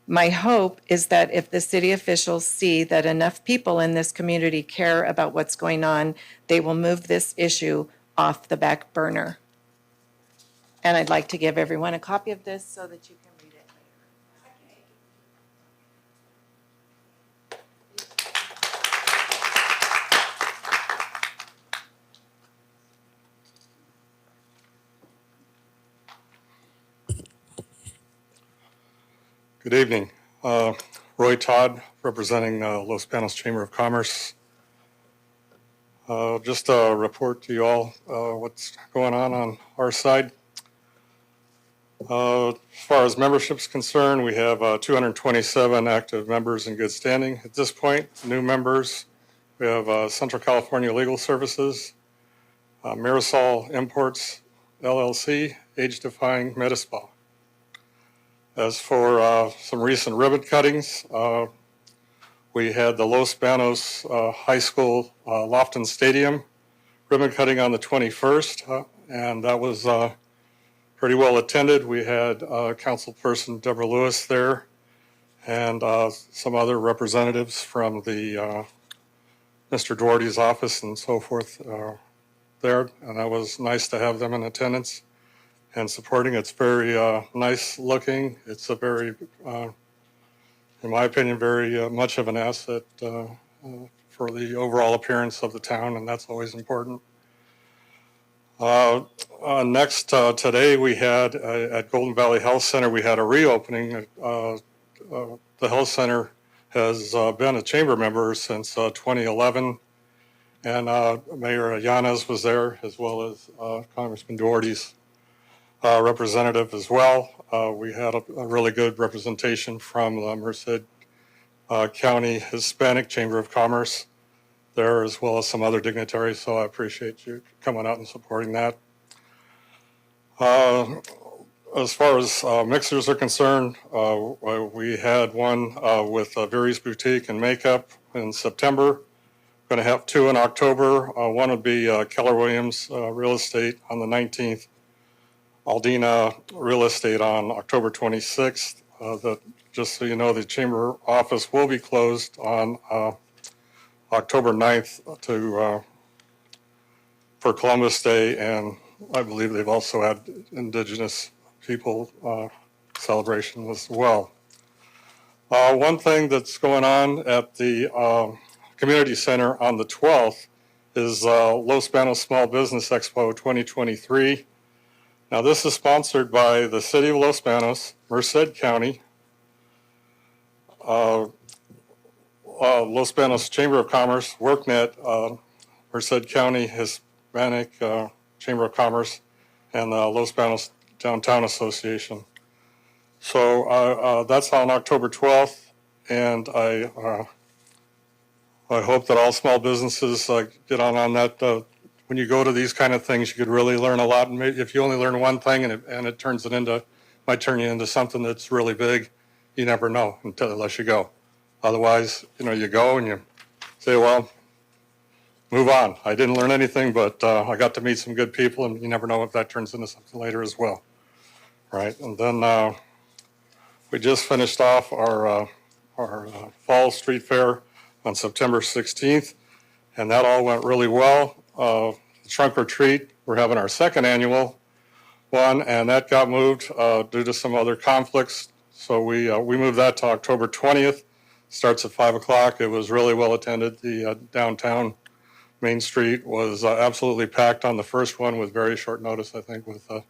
P: My hope is that if the city officials see that enough people in this community care about what's going on, they will move this issue off the back burner. And I'd like to give everyone a copy of this so that you can read it later.
Q: Good evening. Roy Todd, representing Los Banos Chamber of Commerce. Just a report to you all what's going on our side. As far as membership's concerned, we have 227 active members in good standing at this point. New members, we have Central California Legal Services, Marisol Imports LLC, Age Defying Medispa. As for some recent ribbon cuttings, we had the Los Banos High School Lofton Stadium ribbon cutting on the 21st, and that was pretty well attended. We had Councilperson Deborah Lewis there and some other representatives from the Mr. Doherty's office and so forth there, and that was nice to have them in attendance and supporting. It's very nice looking. It's a very, in my opinion, very much of an asset for the overall appearance of the town, and that's always important. Next, today we had at Golden Valley Health Center, we had a reopening. The health center has been a chamber member since 2011, and Mayor Yanez was there, as well as Congressman Doherty's representative as well. We had a really good representation from the Merced County Hispanic Chamber of Commerce there, as well as some other dignitaries, so I appreciate you coming out and supporting that. As far as mixers are concerned, we had one with Viri's Boutique and Makeup in September. Going to have two in October. One would be Keller Williams Real Estate on the 19th. Aldina Real Estate on October 26th. Just so you know, the chamber office will be closed on October 9th for Columbus Day, and I believe they've also had Indigenous people celebration as well. One thing that's going on at the community center on the 12th is Los Banos Small Business Expo 2023. Now, this is sponsored by the City of Los Banos, Merced County, Los Banos Chamber of Commerce, WorkNet, Merced County Hispanic Chamber of Commerce, and the Los Banos Downtown Association. So that's on October 12th, and I hope that all small businesses get on that. When you go to these kind of things, you could really learn a lot. And maybe if you only learn one thing and it turns it into, might turn you into something that's really big, you never know unless you go. Otherwise, you go and you say, well, move on. I didn't learn anything, but I got to meet some good people, and you never know if that turns into something later as well. Right? And then we just finished off our our Fall Street Fair on September 16th, and that all went really well. The Trunk or Treat, we're having our second annual one, and that got moved due to some other conflicts. So we moved that to October 20th. Starts at 5 o'clock. It was really well attended. The downtown Main Street was absolutely packed on the first one with very short notice. I think with the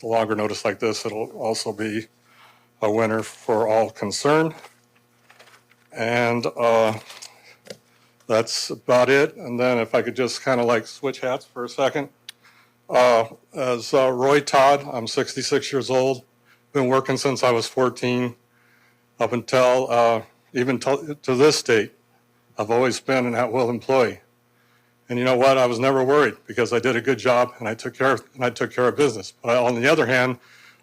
Q: longer notice like this, it'll also be a winner for all concerned. And that's about it. And then if I could just kind of like switch hats for a second. As Roy Todd, I'm 66 years old. Been working since I was 14 up until even to this date. I've always been an at-will employee. And you know what? I was never worried because I did a good job and I took care of business. But on the other hand,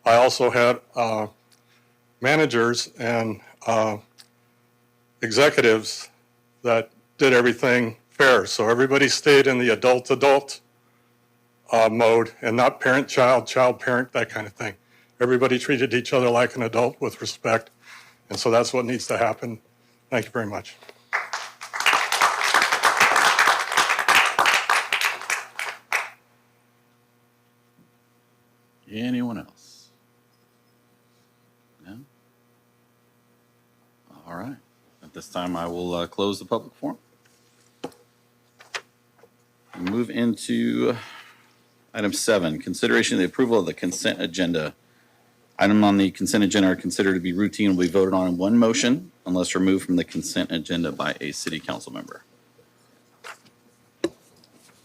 Q: I also had managers and executives that did everything fair. So everybody stayed in the adult-adult mode and not parent-child, child-parent, that kind of thing. Everybody treated each other like an adult with respect. And so that's what needs to happen. Thank you very much.
B: Anyone else? No? All right. At this time, I will close the public forum. Move into item 7, consideration of the approval of the consent agenda. Items on the consent agenda are considered to be routine and will be voted on in one motion unless removed from the consent agenda by a city council member.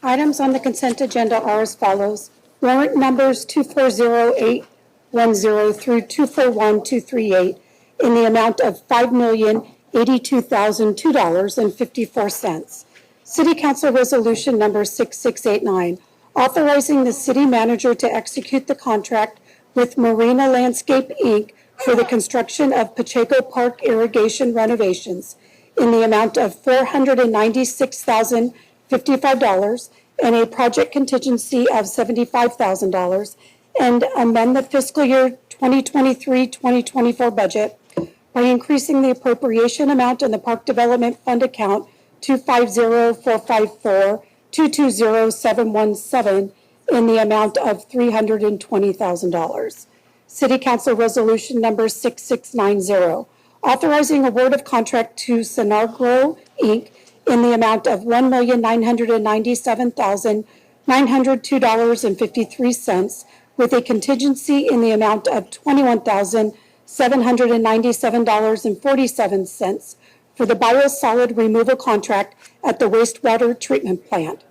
R: Items on the consent agenda are as follows. Warrant numbers 240810 through 241238 in the amount of $5,082,002.54. City Council Resolution number 6689, authorizing the city manager to execute the contract with Marina Landscape, Inc. for the construction of Pacheco Park irrigation renovations in the amount of $496,055 and a project contingency of $75,000, and amend the fiscal year 2023-2024 budget by increasing the appropriation amount in the Park Development Fund account 250-454-220717 in the amount of $320,000. City Council Resolution number 6690, authorizing award of contract to Sonagro, Inc. in the amount of $1,997,902.53 with a contingency in the amount of $21,797.47 for the biosolid removal contract at the wastewater treatment plant.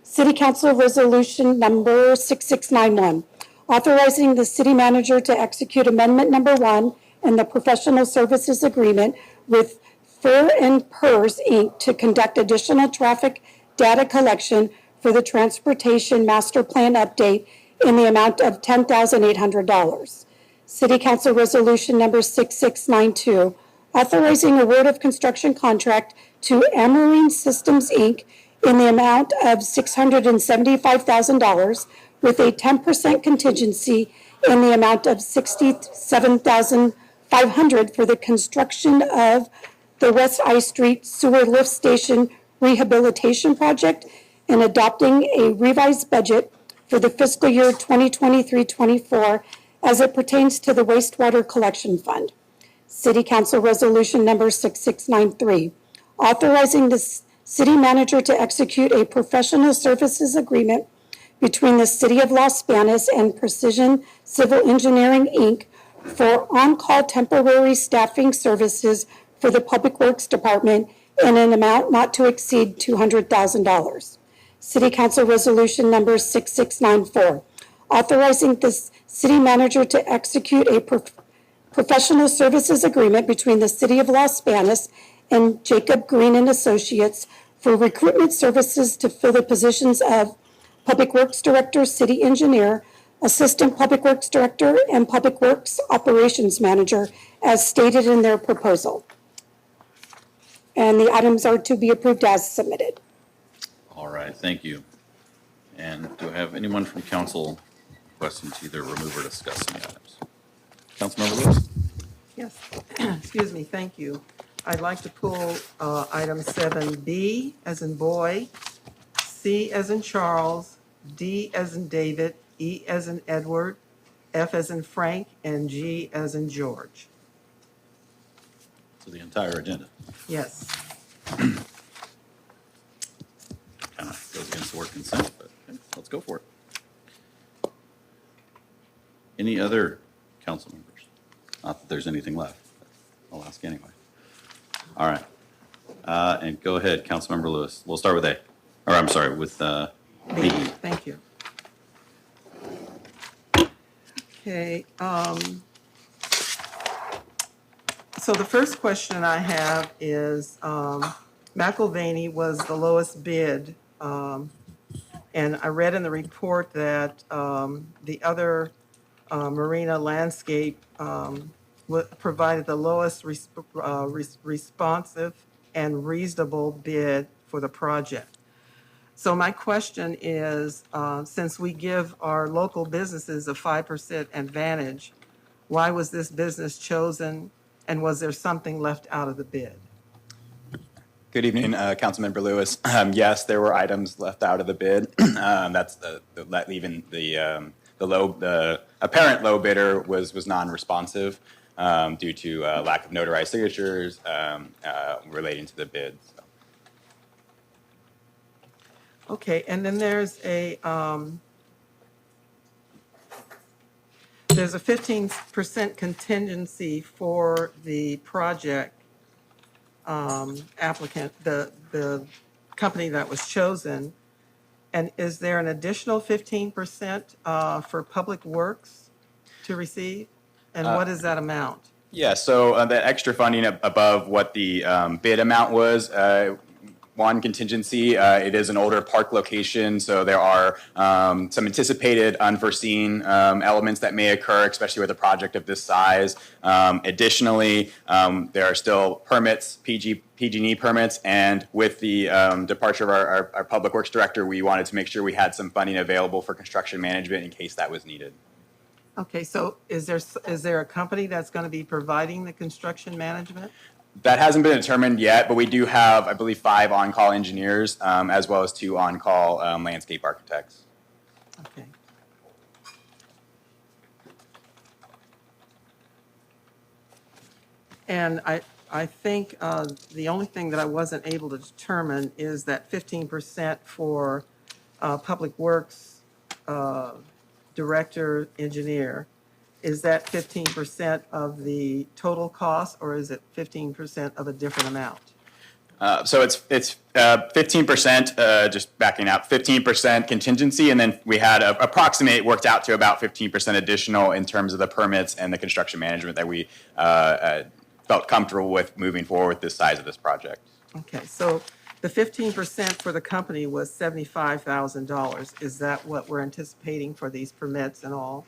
R: City Council Resolution number 6691, authorizing the city manager to execute amendment number 1 in the professional services agreement with Fur and Pers, Inc. to conduct additional traffic data collection for the Transportation Master Plan update in the amount of $10,800. City Council Resolution number 6692, authorizing award of construction contract to Amarine Systems, Inc. in the amount of $675,000 with a 10% contingency in the amount of $67,500 for the construction of the West I Street Sewer Lift Station Rehabilitation Project and adopting a revised budget for the fiscal year 2023-24 as it pertains to the wastewater collection fund. City Council Resolution number 6693, authorizing the city manager to execute a professional services agreement between the City of Los Banos and Precision Civil Engineering, Inc. for on-call temporary staffing services for the Public Works Department in an amount not to exceed $200,000. City Council Resolution number 6694, authorizing the city manager to execute a professional services agreement between the City of Los Banos and Jacob Green and Associates for recruitment services to fill the positions of Public Works Director, City Engineer, Assistant Public Works Director, and Public Works Operations Manager as stated in their proposal. And the items are to be approved as submitted.
B: All right, thank you. And do I have anyone from council questions to either remove or discuss any items? Councilmember Lewis?
S: Yes, excuse me, thank you. I'd like to pull item 7B as in boy, C as in Charles, D as in David, E as in Edward, F as in Frank, and G as in George.
B: So the entire agenda
S: Yes.
B: kind of goes against the word consent, but okay, let's go for it. Any other council members? Not that there's anything left, but I'll ask anyway. All right. And go ahead, Councilmember Lewis. We'll start with A. Or I'm sorry, with B.
S: Thank you. Okay. So the first question I have is McIlvaney was the lowest bid. And I read in the report that the other marina landscape provided the lowest responsive and reasonable bid for the project. So my question is, since we give our local businesses a 5% advantage, why was this business chosen, and was there something left out of the bid?
T: Good evening, Councilmember Lewis. Yes, there were items left out of the bid. That's leaving the apparent low bidder was non-responsive due to lack of notarized signatures relating to the bid. So.
S: Okay, and then there's a 15% contingency for the project applicant, the company that was chosen. And is there an additional 15% for public works to receive? And what is that amount?
T: Yeah, so the extra funding above what the bid amount was, one contingency, it is an older park location, so there are some anticipated unforeseen elements that may occur, especially with a project of this size. Additionally, there are still permits, PG&E permits, and with the departure of our Public Works Director, we wanted to make sure we had some funding available for construction management in case that was needed.
S: Okay, so is there a company that's going to be providing the construction management?
T: That hasn't been determined yet, but we do have, I believe, 5 on-call engineers, as well as 2 on-call landscape architects.
S: Okay. And I think the only thing that I wasn't able to determine is that 15% for Public Works Director, Engineer. Is that 15% of the total cost, or is it 15% of a different amount?
T: So it's 15%, just backing out, 15% contingency, and then we had approximate worked out to about 15% additional in terms of the permits and the construction management that we felt comfortable with moving forward with this size of this project.
S: Okay, so the 15% for the company was $75,000. Is that what we're anticipating for these permits and all?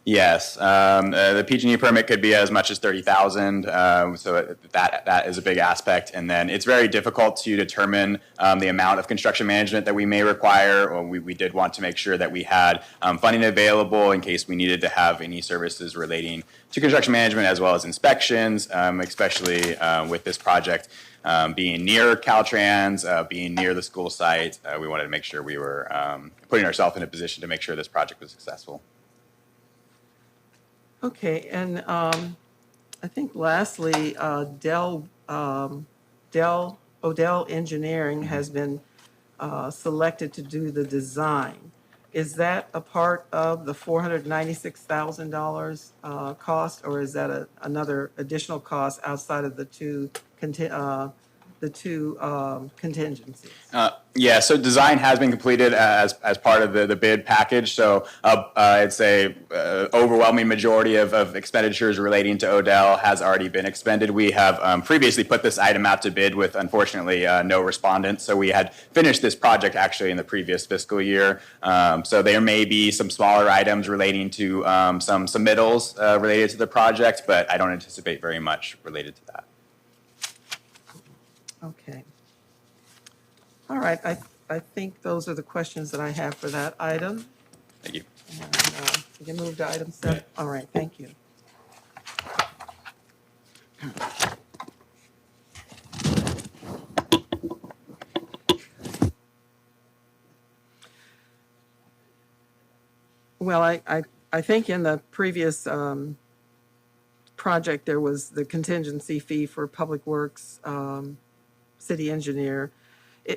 T: Yes, the PG&E permit could be as much as $30,000, so that is a big aspect. And then it's very difficult to determine the amount of construction management that we may require. Or we did want to make sure that we had funding available in case we needed to have any services relating to construction management as well as inspections, especially with this project being near Caltrans, being near the school site. We wanted to make sure we were putting ourselves in a position to make sure this project was successful.
S: Okay, and I think lastly, Odell Engineering has been selected to do the design. Is that a part of the $496,000 cost, or is that another additional cost outside of the two contingencies?
T: Yeah, so design has been completed as part of the bid package. So I'd say overwhelming majority of expenditures relating to Odell has already been expended. We have previously put this item out to bid with, unfortunately, no respondents. So we had finished this project actually in the previous fiscal year. So there may be some smaller items relating to some submittals related to the project, but I don't anticipate very much related to that.
S: Okay. All right, I think those are the questions that I have for that item.
T: Thank you.
S: And we can move to item 7. All right, thank you. Well, I think in the previous project, there was the contingency fee for Public Works city engineer.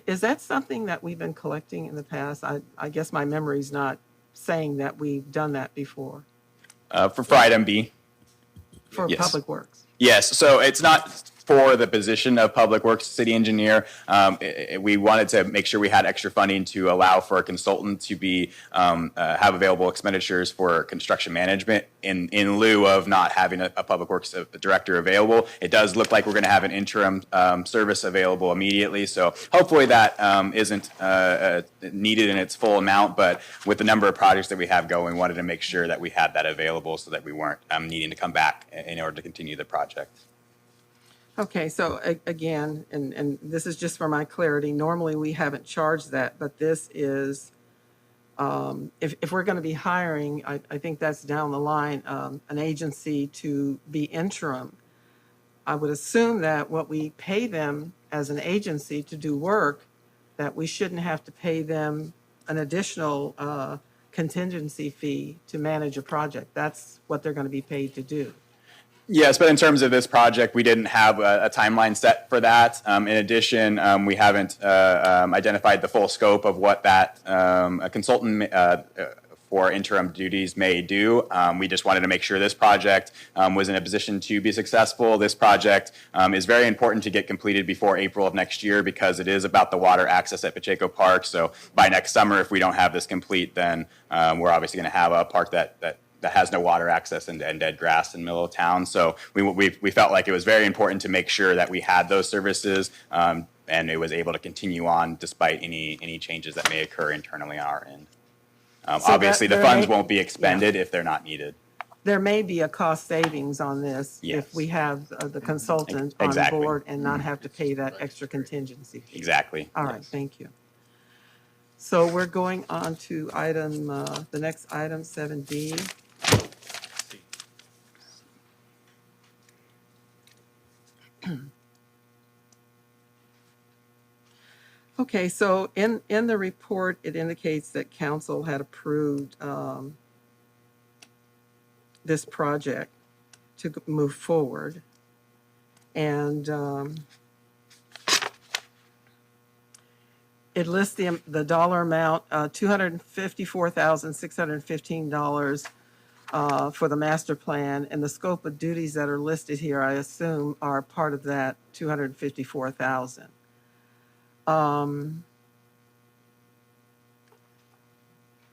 S: Is that something that we've been collecting in the past? I guess my memory's not saying that we've done that before.
T: For item B.
S: For
T: Yes.
S: Public Works.
T: Yes, so it's not for the position of Public Works City Engineer. We wanted to make sure we had extra funding to allow for a consultant to be have available expenditures for construction management in lieu of not having a Public Works director available. It does look like we're going to have an interim service available immediately, so hopefully that isn't needed in its full amount, but with the number of projects that we have going, we wanted to make sure that we had that available so that we weren't needing to come back in order to continue the project.
S: Okay, so again, and this is just for my clarity, normally we haven't charged that, but this is, if we're going to be hiring, I think that's down the line, an agency to be interim. I would assume that what we pay them as an agency to do work, that we shouldn't have to pay them an additional contingency fee to manage a project. That's what they're going to be paid to do.
T: Yes, but in terms of this project, we didn't have a timeline set for that. In addition, we haven't identified the full scope of what that a consultant for interim duties may do. We just wanted to make sure this project was in a position to be successful. This project is very important to get completed before April of next year because it is about the water access at Pacheco Park. So by next summer, if we don't have this complete, then we're obviously going to have a park that has no water access and dead grass in the middle of town. So we felt like it was very important to make sure that we had those services and it was able to continue on despite any changes that may occur internally on our end. Obviously, the funds won't be expended if they're not needed.
S: There may be a cost savings on this if we have the consultant on board and not have to pay that extra contingency fee.
T: Exactly.
S: All right, thank you. So we're going on to item, the next item, 7D. Okay, so in the report, it indicates that council had approved this project to move forward. And it lists the dollar amount, $254,615 for the master plan, and the scope of duties that are listed here, I assume, are part of that $254,000.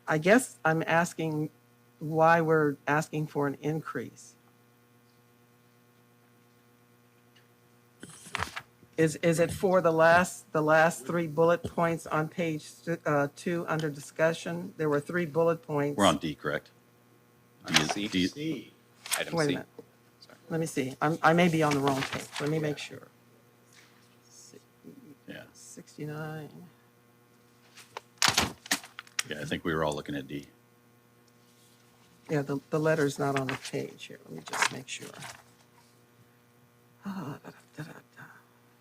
S: I guess I'm asking why we're asking for an increase. Is it for the last three bullet points on page 2 under discussion? There were 3 bullet points.
B: We're on D, correct?
T: C. Item
S: Wait a
T: C.
S: minute. Let me see. I may be on the wrong page. Let me make sure.
B: Yeah.
S: 69.
B: Yeah, I think we were all looking at D.
S: Yeah, the letter's not on the page here. Let me just make sure.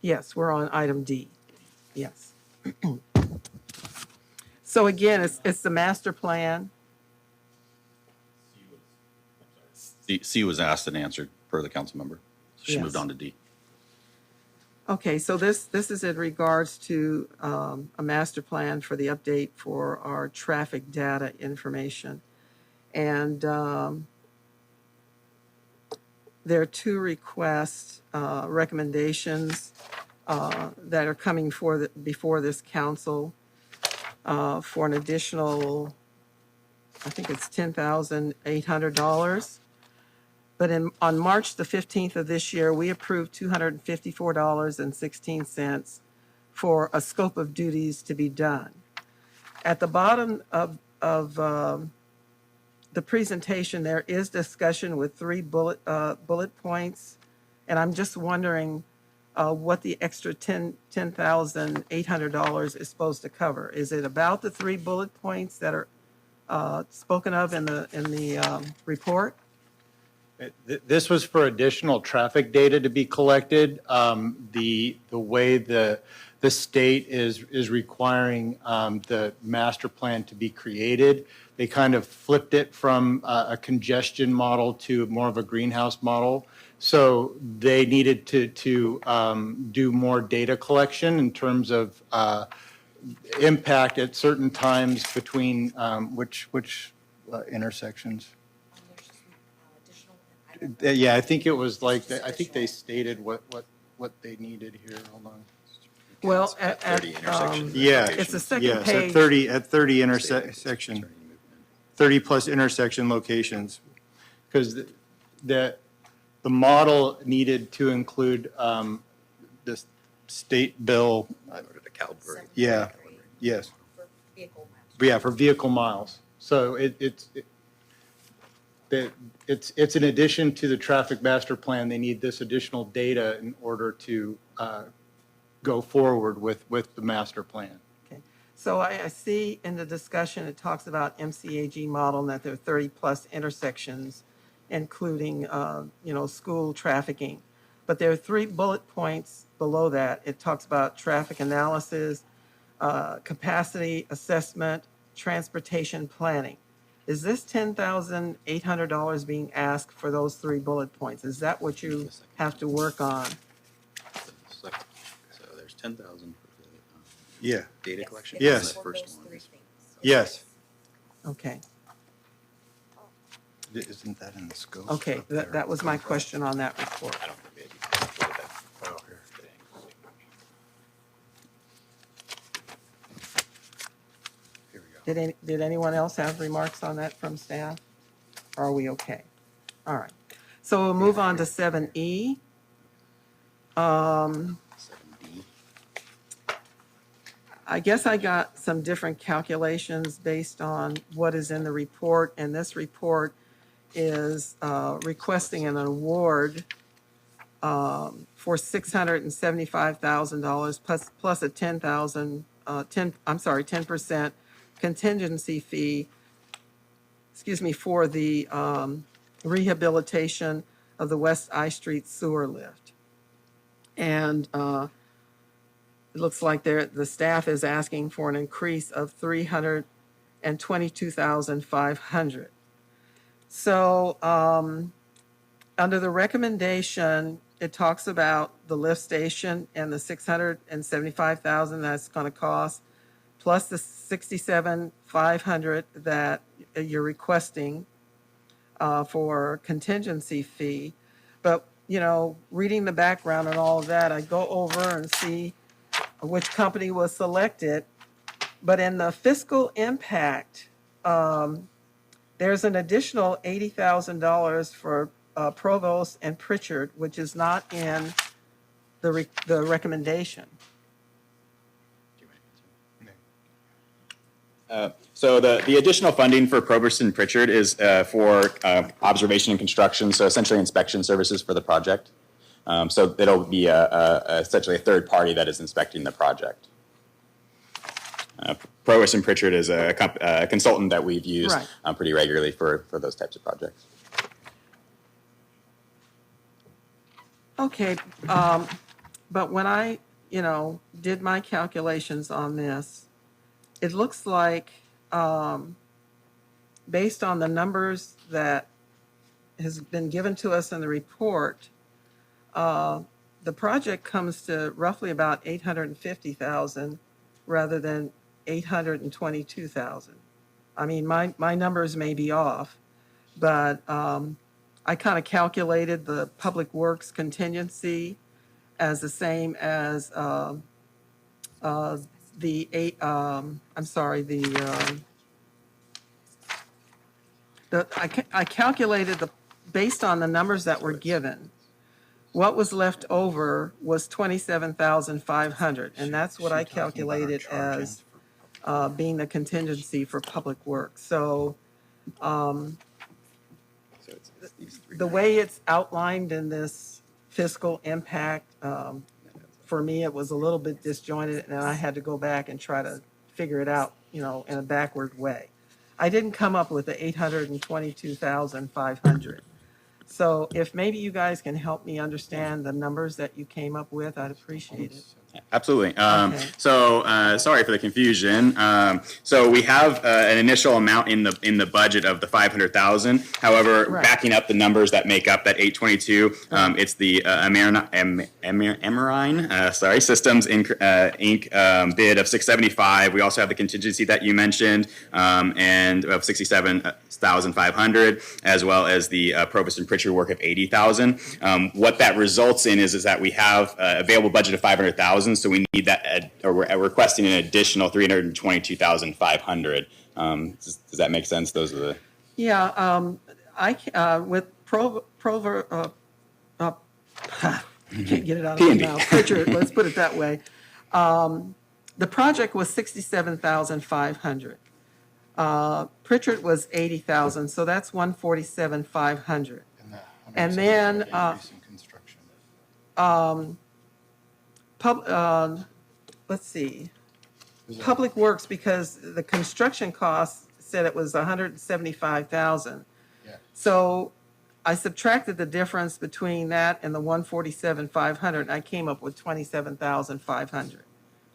S: Yes, we're on item D. Yes. So again, it's the master plan.
B: C was asked and answered per the council member. So she
S: Yes.
B: moved on to D.
S: Okay, so this is in regards to a master plan for the update for our traffic data information. And there are 2 requests, recommendations that are coming before this council for an additional, I think it's $10,800. But on March the 15th of this year, we approved $254.16 for a scope of duties to be done. At the bottom of the presentation, there is discussion with 3 bullet points, and I'm just wondering what the extra $10,800 is supposed to cover. Is it about the 3 bullet points that are spoken of in the report?
U: This was for additional traffic data to be collected. The way the the state is requiring the master plan to be created. They kind of flipped it from a congestion model to more of a greenhouse model. So they needed to do more data collection in terms of impact at certain times between which intersections. Yeah, I think it was like, I think they stated what they needed here. Hold on.
S: Well,
U: Yeah.
S: it's the second
U: yes,
S: page.
U: At 30 intersection, 30 plus intersection locations. Because the model needed to include the state bill. Yeah, yes. Yeah, for vehicle miles. So it's in addition to the traffic master plan, they need this additional data in order to go forward with the master plan.
S: Okay. So I see in the discussion, it talks about MCAG model and that there are 30-plus intersections, including, school trafficking. But there are 3 bullet points below that. It talks about traffic analysis, capacity assessment, transportation planning. Is this $10,800 being asked for those 3 bullet points? Is that what you have to work on?
B: So there's 10,000 for the
U: Yeah.
B: data collection.
U: Yes.
B: The first one.
U: Yes.
S: Okay.
U: Isn't that in the scope?
S: Okay, that was my question on that report.
B: I don't think we had that. Oh, here. Here we go.
S: Did anyone else have remarks on that from staff? Or are we okay? All right. So we'll move on to 7E.
B: 7D.
S: I guess I got some different calculations based on what is in the report, and this report is requesting an award for $675,000 plus a 10% contingency fee, for the rehabilitation of the West I Street sewer lift. And it looks like the staff is asking for an increase of $322,500. So under the recommendation, it talks about the lift station and the $675,000 that's going to cost, plus the $67,500 that you're requesting for contingency fee. But, reading the background and all of that, I go over and see which company was selected. But in the fiscal impact, there's an additional $80,000 for Provost and Pritchard, which is not in the recommendation.
T: So the additional funding for Provost and Pritchard is for observation and construction, so essentially inspection services for the project. So it'll be essentially a third party that is inspecting the project. Provost and Pritchard is a consultant that we've used pretty regularly for those types of projects.
S: Okay, but when I, did my calculations on this, it looks like, based on the numbers that has been given to us in the report, the project comes to roughly about $850,000 rather than $822,000. I mean, my numbers may be off, but I kind of calculated the public works contingency as the same as I calculated based on the numbers that were given. What was left over was $27,500, and that's what I calculated as being the contingency for public works. So the way it's outlined in this fiscal impact, for me, it was a little bit disjointed, and I had to go back and try to figure it out, in a backward way. I didn't come up with the $822,500. So if maybe you guys can help me understand the numbers that you came up with, I'd appreciate it.
T: Absolutely. Sorry for the confusion. So we have an initial amount in the budget of the 500,000. However, backing up the numbers that make up that 822, it's the Emerine Systems Inc. Bid of 675. We also have the contingency that you mentioned, and of 67,500, as well as the Provost and Pritchard work of 80,000. What that results in is that we have available budget of 500,000. So we need that, or we're requesting an additional 322,500. Does that make sense? Those are the.
S: Yeah, with can't get it out of my mouth. Pritchard, let's put it that way. The project was 67,500. Pritchard was 80,000, so that's 147,500. And then let's see, Public Works, because the construction costs said it was 175,000. So I subtracted the difference between that and the 147,500, and I came up with 27,500,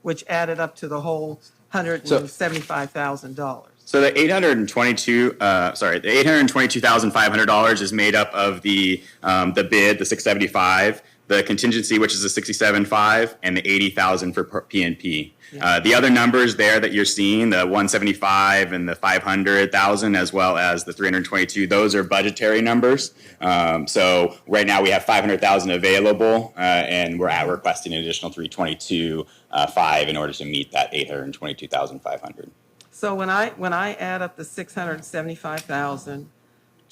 S: which added up to the whole $175,000.
T: So the $822,500 is made up of the bid, the 675, the contingency, which is the 67.5, and the 80,000 for PNP. The other numbers there that you're seeing, the 175 and the 500,000, as well as the 322, those are budgetary numbers. So right now we have 500,000 available, and we're requesting an additional 322.5 in order to meet that 822,500.
S: So when I add up the 675,000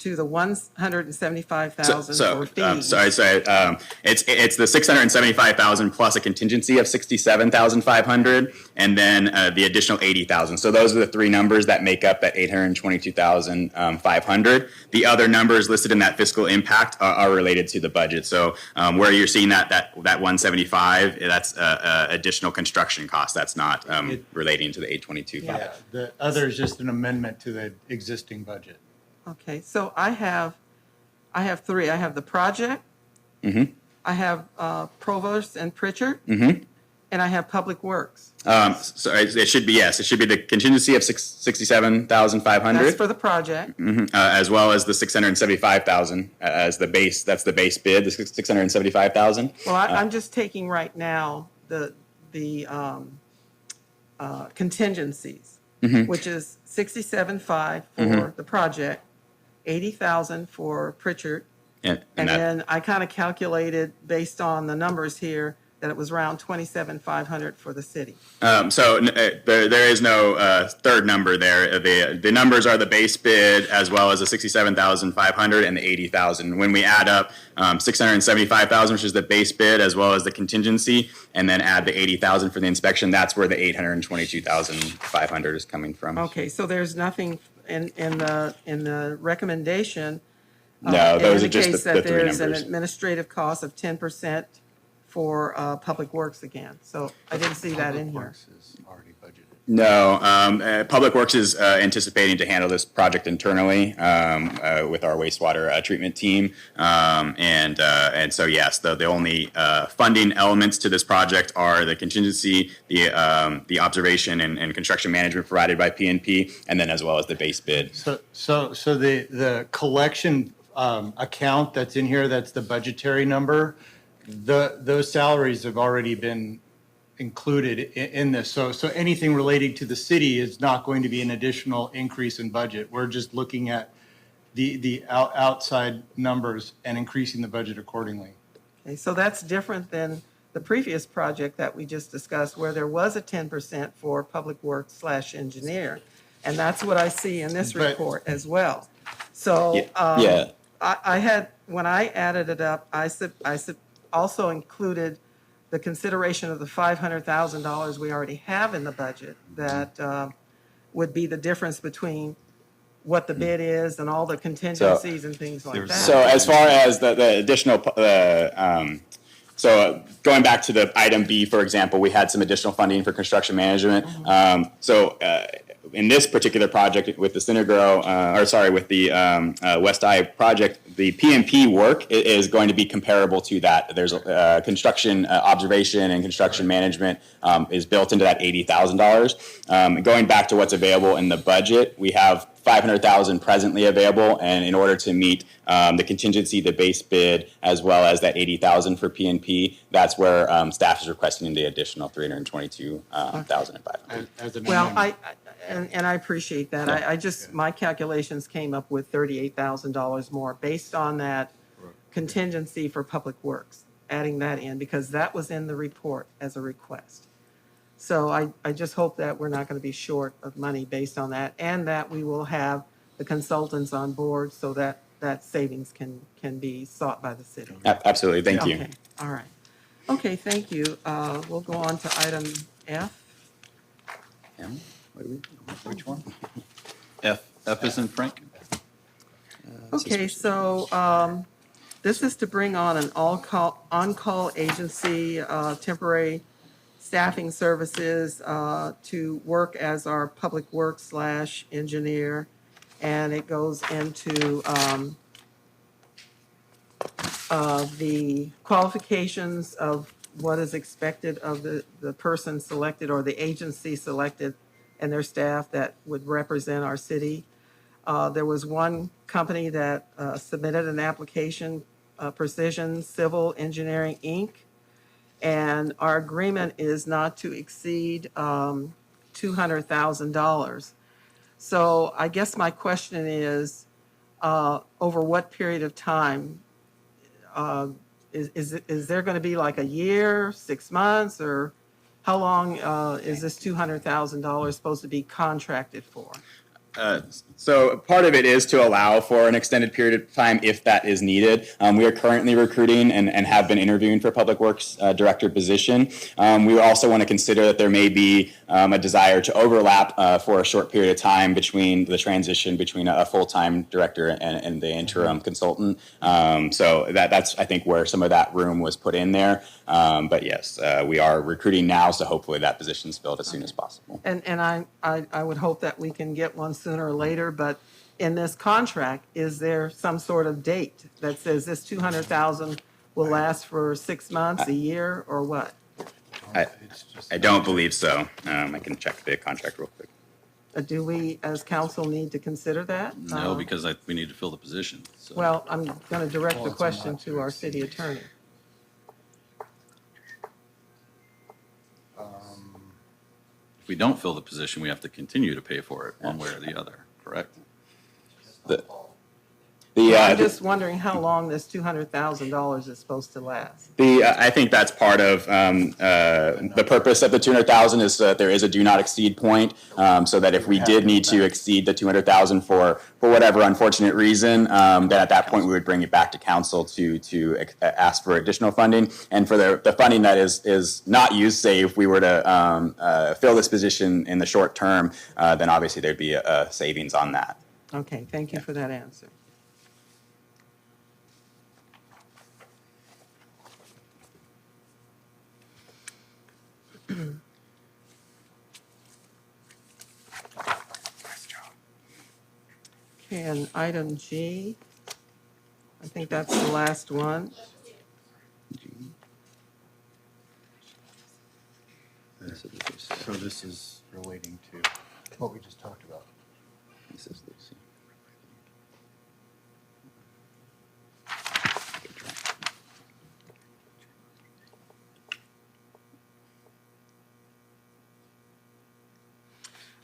S: to the 175,000 for fees.
T: It's the 675,000 plus a contingency of 67,500, and then the additional 80,000. So those are the three numbers that make up that 822,500. The other numbers listed in that fiscal impact are related to the budget. So where you're seeing that 175, that's additional construction cost. That's not relating to the 822.
U: Yeah, the other is just an amendment to the existing budget.
S: Okay, so I have three. I have the project, I have Provost and Pritchard, and I have Public Works.
T: So it should be, yes, it should be the contingency of 67,500.
S: That's for the project.
T: As well as the 675,000 as the base. That's the base bid, the 675,000.
S: Well, I'm just taking right now the contingencies, which is 67.5 for the project, 80,000 for Pritchard, and then I kind of calculated based on the numbers here that it was around 27,500 for the city.
T: So there is no third number there. The numbers are the base bid as well as the 67,500 and the 80,000. When we add up 675,000, which is the base bid, as well as the contingency, and then add the 80,000 for the inspection, that's where the 822,500 is coming from.
S: Okay, so there's nothing in the recommendation.
T: No, those are just
S: indicates
T: the
S: that
T: three
S: there's an
T: numbers.
S: administrative cost of 10% for Public Works again. So I didn't see that in here.
T: No, Public Works is anticipating to handle this project internally with our wastewater treatment team, and so yes, the only funding elements to this project are the contingency, the observation and construction management provided by PNP, and then as well as the base bid.
U: So the collection account that's in here, that's the budgetary number. Those salaries have already been included in this. So anything relating to the city is not going to be an additional increase in budget. We're just looking at the outside numbers and increasing the budget accordingly.
S: Okay, so that's different than the previous project that we just discussed, where there was a 10% for Public Works / engineer. And that's what I see in this report as well. So I had, when I added it up, I also included the consideration of the $500,000 we already have in the budget that would be the difference between what the bid is and all the contingencies and things like that.
T: So as far as the additional, so going back to the item B, for example, we had some additional funding for construction management. In this particular project with the with the West I project, the PMP work is going to be comparable to that. There's construction observation and construction management is built into that $80,000. Going back to what's available in the budget, we have $500,000 presently available, and in order to meet the contingency, the base bid, as well as that $80,000 for PNP, that's where staff is requesting the additional $322,500.
S: Well, I appreciate that. I just, my calculations came up with $38,000 more based on that contingency for Public Works, adding that in, because that was in the report as a request. So I just hope that we're not going to be short of money based on that, and that we will have the consultants on board so that that savings can be sought by the city.
T: Absolutely. Thank you.
S: Okay, all right. Okay, thank you. We'll go on to item F.
B: Which one? F is in Frank.
S: Okay, so this is to bring on an on-call agency, temporary staffing services to work as our public works / engineer. And it goes into the qualifications of what is expected of the person selected or the agency selected and their staff that would represent our city. There was one company that submitted an application, Precision Civil Engineering, Inc., and our agreement is not to exceed $200,000. So I guess my question is, over what period of time? Is there going to be like a year, 6 months, or how long is this $200,000 supposed to be contracted for?
T: So part of it is to allow for an extended period of time if that is needed. We are currently recruiting and have been interviewing for Public Works Director position. We also want to consider that there may be a desire to overlap for a short period of time between the transition between a full-time director and the interim consultant. So that's, I think, where some of that room was put in there. But yes, we are recruiting now, so hopefully that position is filled as soon as possible.
S: And I would hope that we can get one sooner or later, but in this contract, is there some sort of date that says this $200,000 will last for 6 months, a year, or what?
B: I don't believe so. I can check the contract real quick.
S: Do we, as council, need to consider that?
B: No, because we need to fill the position. So.
S: Well, I'm going to direct the question to our city attorney.
B: If we don't fill the position, we have to continue to pay for it one way or the other, correct?
S: I'm just wondering how long this $200,000 is supposed to last.
T: I think that's part of the purpose of the $200,000 is that there is a do not exceed point, so that if we did need to exceed the $200,000 for whatever unfortunate reason, then at that point we would bring it back to council to ask for additional funding. And for the funding that is not used, say if we were to fill this position in the short term, then obviously there'd be a savings on that.
S: Okay, thank you for that answer. Okay, and item G, I think that's the last one.
U: So this is relating to what we just talked about.
B: This is Lucy.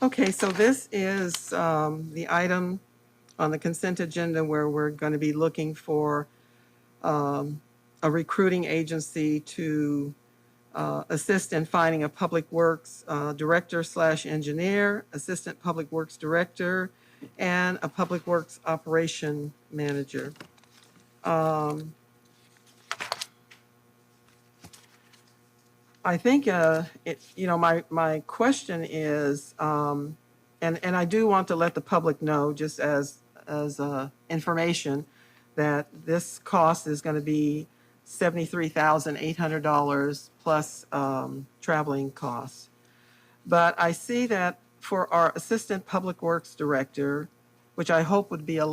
S: Okay, so this is the item on the consent agenda where we're going to be looking for a recruiting agency to assist in finding a public works director / engineer, assistant public works director, and a public works operation manager. I think, my question is, and I do want to let the public know, just as information, that this cost is going to be $73,800 plus traveling costs. But I see that for our assistant public works director, which I hope would be a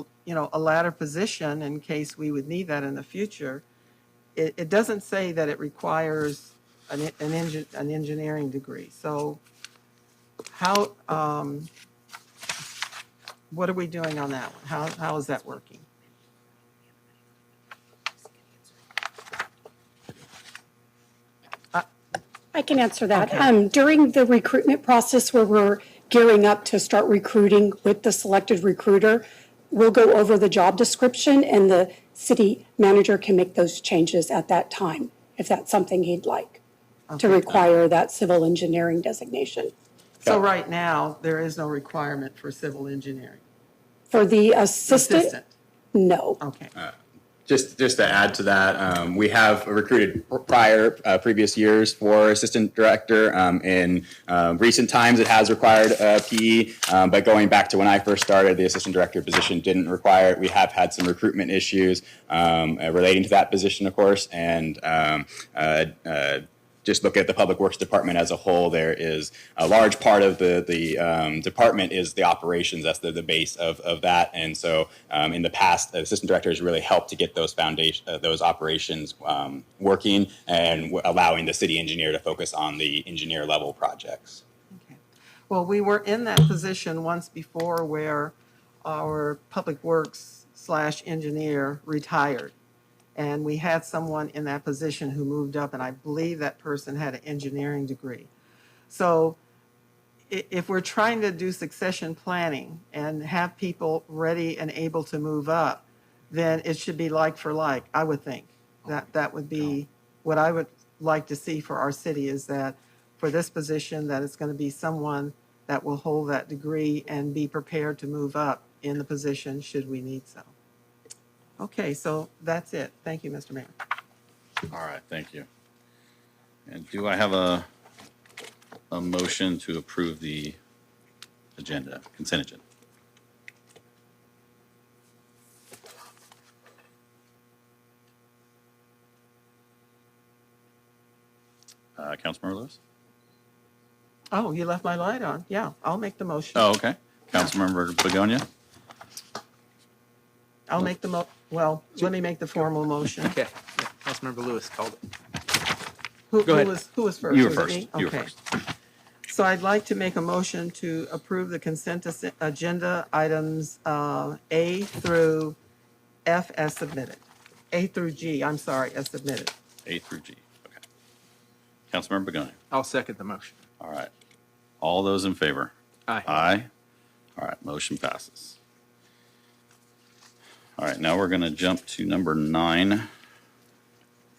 S: ladder position in case we would need that in the future. It doesn't say that it requires an engineering degree. So how, what are we doing on that one? How is that working?
R: I can answer that. During the recruitment process where we're gearing up to start recruiting with the selected recruiter, we'll go over the job description and the city manager can make those changes at that time, if that's something he'd like, to require that civil engineering designation.
S: So right now, there is no requirement for civil engineering.
R: For the assistant? No.
S: Okay.
T: Just to add to that, we have recruited previous years for assistant director. In recent times, it has required PE, but going back to when I first started, the assistant director position didn't require it. We have had some recruitment issues relating to that position, of course, and just look at the Public Works Department as a whole. There is a large part of the department is the operations. That's the base of that. And so in the past, the assistant director has really helped to get those those operations working and allowing the city engineer to focus on the engineer level projects.
S: Okay. Well, we were in that position once before where our Public Works / engineer retired. And we had someone in that position who moved up, and I believe that person had an engineering degree. So if we're trying to do succession planning and have people ready and able to move up, then it should be like for like, I would think. That would be what I would like to see for our city, is that for this position, that it's going to be someone that will hold that degree and be prepared to move up in the position should we need so. Okay, so that's it. Thank you, Mr. Mayor.
B: All right, thank you. And do I have a motion to approve the agenda, consent agenda? Councilmember Lewis?
S: Oh, you left my light on. Yeah, I'll make the motion.
B: Oh, okay. Councilmember Begonia?
S: I'll make the well, let me make the formal motion.
A: Okay. Yeah, Councilmember Lewis called it.
S: Who
A: Go ahead.
S: Who was first?
B: You were
S: Was it
B: first.
S: me?
B: You were
S: Okay.
B: first.
S: So I'd like to make a motion to approve the consent agenda items A through F as submitted. A through G, I'm sorry, as submitted.
B: A through G. Okay. Councilmember Begonia?
A: I'll second the motion.
B: All right. All those in favor?
A: Aye.
B: Aye. All right, motion passes. All right, now we're going to jump to number 9.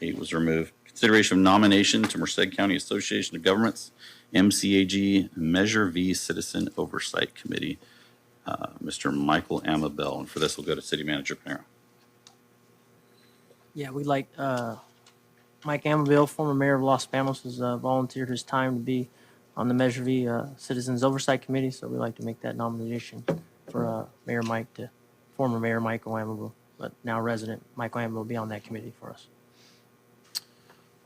B: 8 was removed. Consideration of nomination to Merced County Association of Governments, MCAG Measure V Citizen Oversight Committee. Mr. Michael Amabel, and for this, we'll go to City Manager Pinero.
V: Yeah, we'd like, Mike Amabile, former mayor of Los Banos, has volunteered his time to be on the Measure V Citizens Oversight Committee, so we'd like to make that nomination for former Mayor Michael Amabile, but now resident Michael Amabile will be on that committee for us.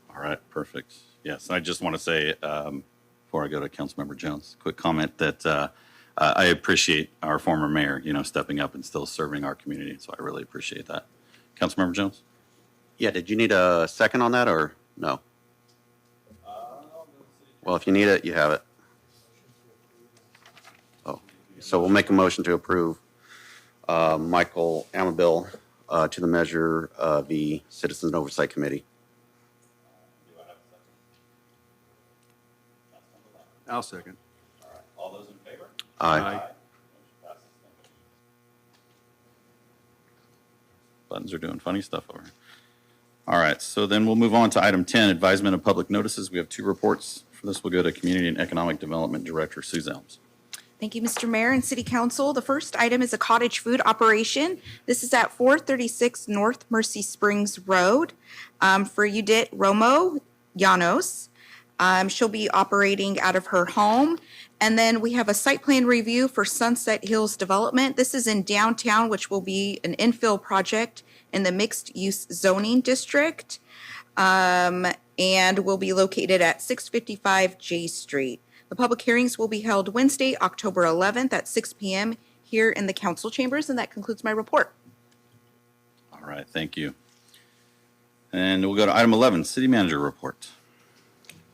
B: All right, perfect. Yes, I just want to say, before I go to Councilmember Jones, quick comment that I appreciate our former mayor, stepping up and still serving our community, so I really appreciate that. Councilmember Jones?
C: Yeah, did you need a second on that or no? Well, if you need it, you have it. Oh, so we'll make a motion to approve Michael Amabile to the Measure V Citizens Oversight Committee.
A: I'll second.
B: All right, all those in favor?
C: Aye.
B: Buttons are doing funny stuff over here. All right, so then we'll move on to item 10, advisement of public notices. We have 2 reports. For this, we'll go to Community and Economic Development Director Sue Zelms.
W: Thank you, Mr. Mayor and City Council. The first item is a cottage food operation. This is at 436 North Mercy Springs Road for Judith Romo Llanos. She'll be operating out of her home. And then we have a site plan review for Sunset Hills Development. This is in downtown, which will be an infill project in the mixed use zoning district and will be located at 655 J Street. The public hearings will be held Wednesday, October 11th at 6 p.m. here in the council chambers, and that concludes my report.
B: All right, thank you. And we'll go to item 11, city manager report.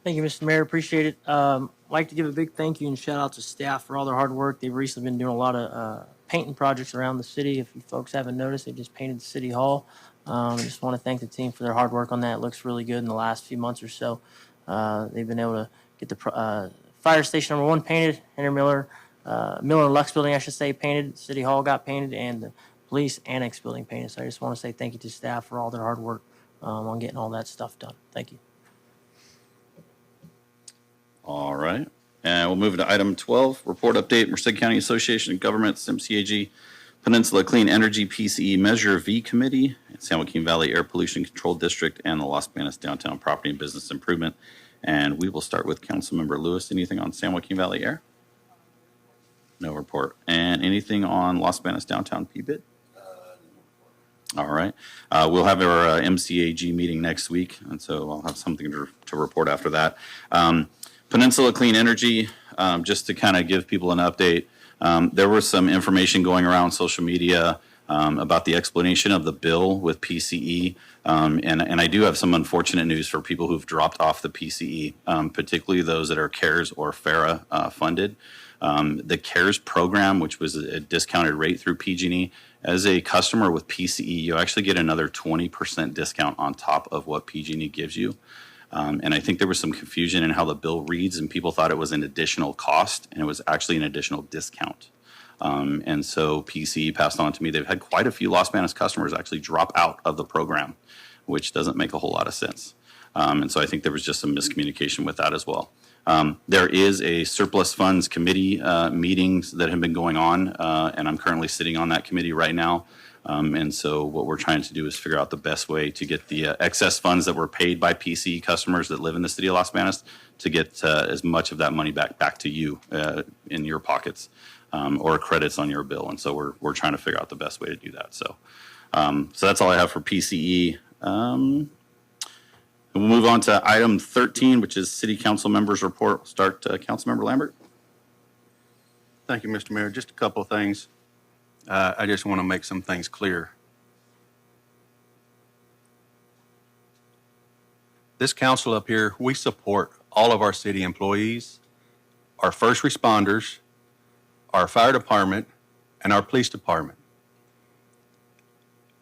V: Thank you, Mr. Mayor. Appreciate it. I'd like to give a big thank you and shout out to staff for all their hard work. They've recently been doing a lot of painting projects around the city. If you folks haven't noticed, they just painted the city hall. I just want to thank the team for their hard work on that. It looks really good in the last few months or so. They've been able to get the fire station number 1 painted, Henry Miller Lux building, I should say, painted, City Hall got painted, and the police annex building painted. So I just want to say thank you to staff for all their hard work on getting all that stuff done. Thank you.
B: All right. And we'll move to item 12, report update, Merced County Association of Governments, MCAG, Peninsula Clean Energy PCE Measure V Committee, San Joaquin Valley Air Pollution Control District, and the Las Banas Downtown Property and Business Improvement. And we will start with Councilmember Lewis. Anything on San Joaquin Valley Air? No report. And anything on Las Banas Downtown PBID? All right. We'll have our MCAG meeting next week, and so I'll have something to report after that. Peninsula Clean Energy, just to kind of give people an update, there was some information going around social media about the explanation of the bill with PCE, and I do have some unfortunate news for people who've dropped off the PCE, particularly those that are CARES or FARA funded. The CARES program, which was a discounted rate through PG&E, as a customer with PCE, you actually get another 20% discount on top of what PG&E gives you. And I think there was some confusion in how the bill reads, and people thought it was an additional cost, and it was actually an additional discount. And so PCE passed on to me. They've had quite a few Las Banas customers actually drop out of the program, which doesn't make a whole lot of sense. And so I think there was just some miscommunication with that as well. There is a surplus funds committee meetings that have been going on, and I'm currently sitting on that committee right now. And so what we're trying to do is figure out the best way to get the excess funds that were paid by PCE customers that live in the city of Las Banas to get as much of that money back to you in your pockets or credits on your bill. And so we're trying to figure out the best way to do that. So that's all I have for PCE. We'll move on to item 13, which is City Council Members Report. We'll start Councilmember Lambert.
A: Thank you, Mr. Mayor. Just a couple of things. I just want to make some things clear. This council up here, we support all of our city employees, our first responders, our fire department, and our police department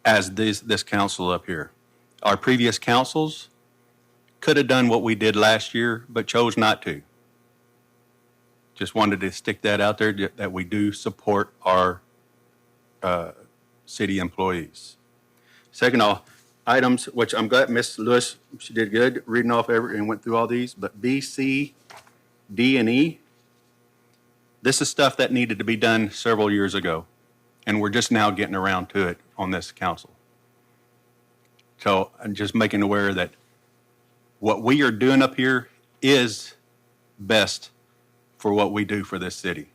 A: as this council up here. Our previous councils could have done what we did last year, but chose not to. Just wanted to stick that out there, that we do support our city employees. Second off, items, which I'm glad Ms. Lewis, she did good reading off and went through all these, but B, C, D, and E, this is stuff that needed to be done several years ago, and we're just now getting around to it on this council. So I'm just making aware that what we are doing up here is best for what we do for this city.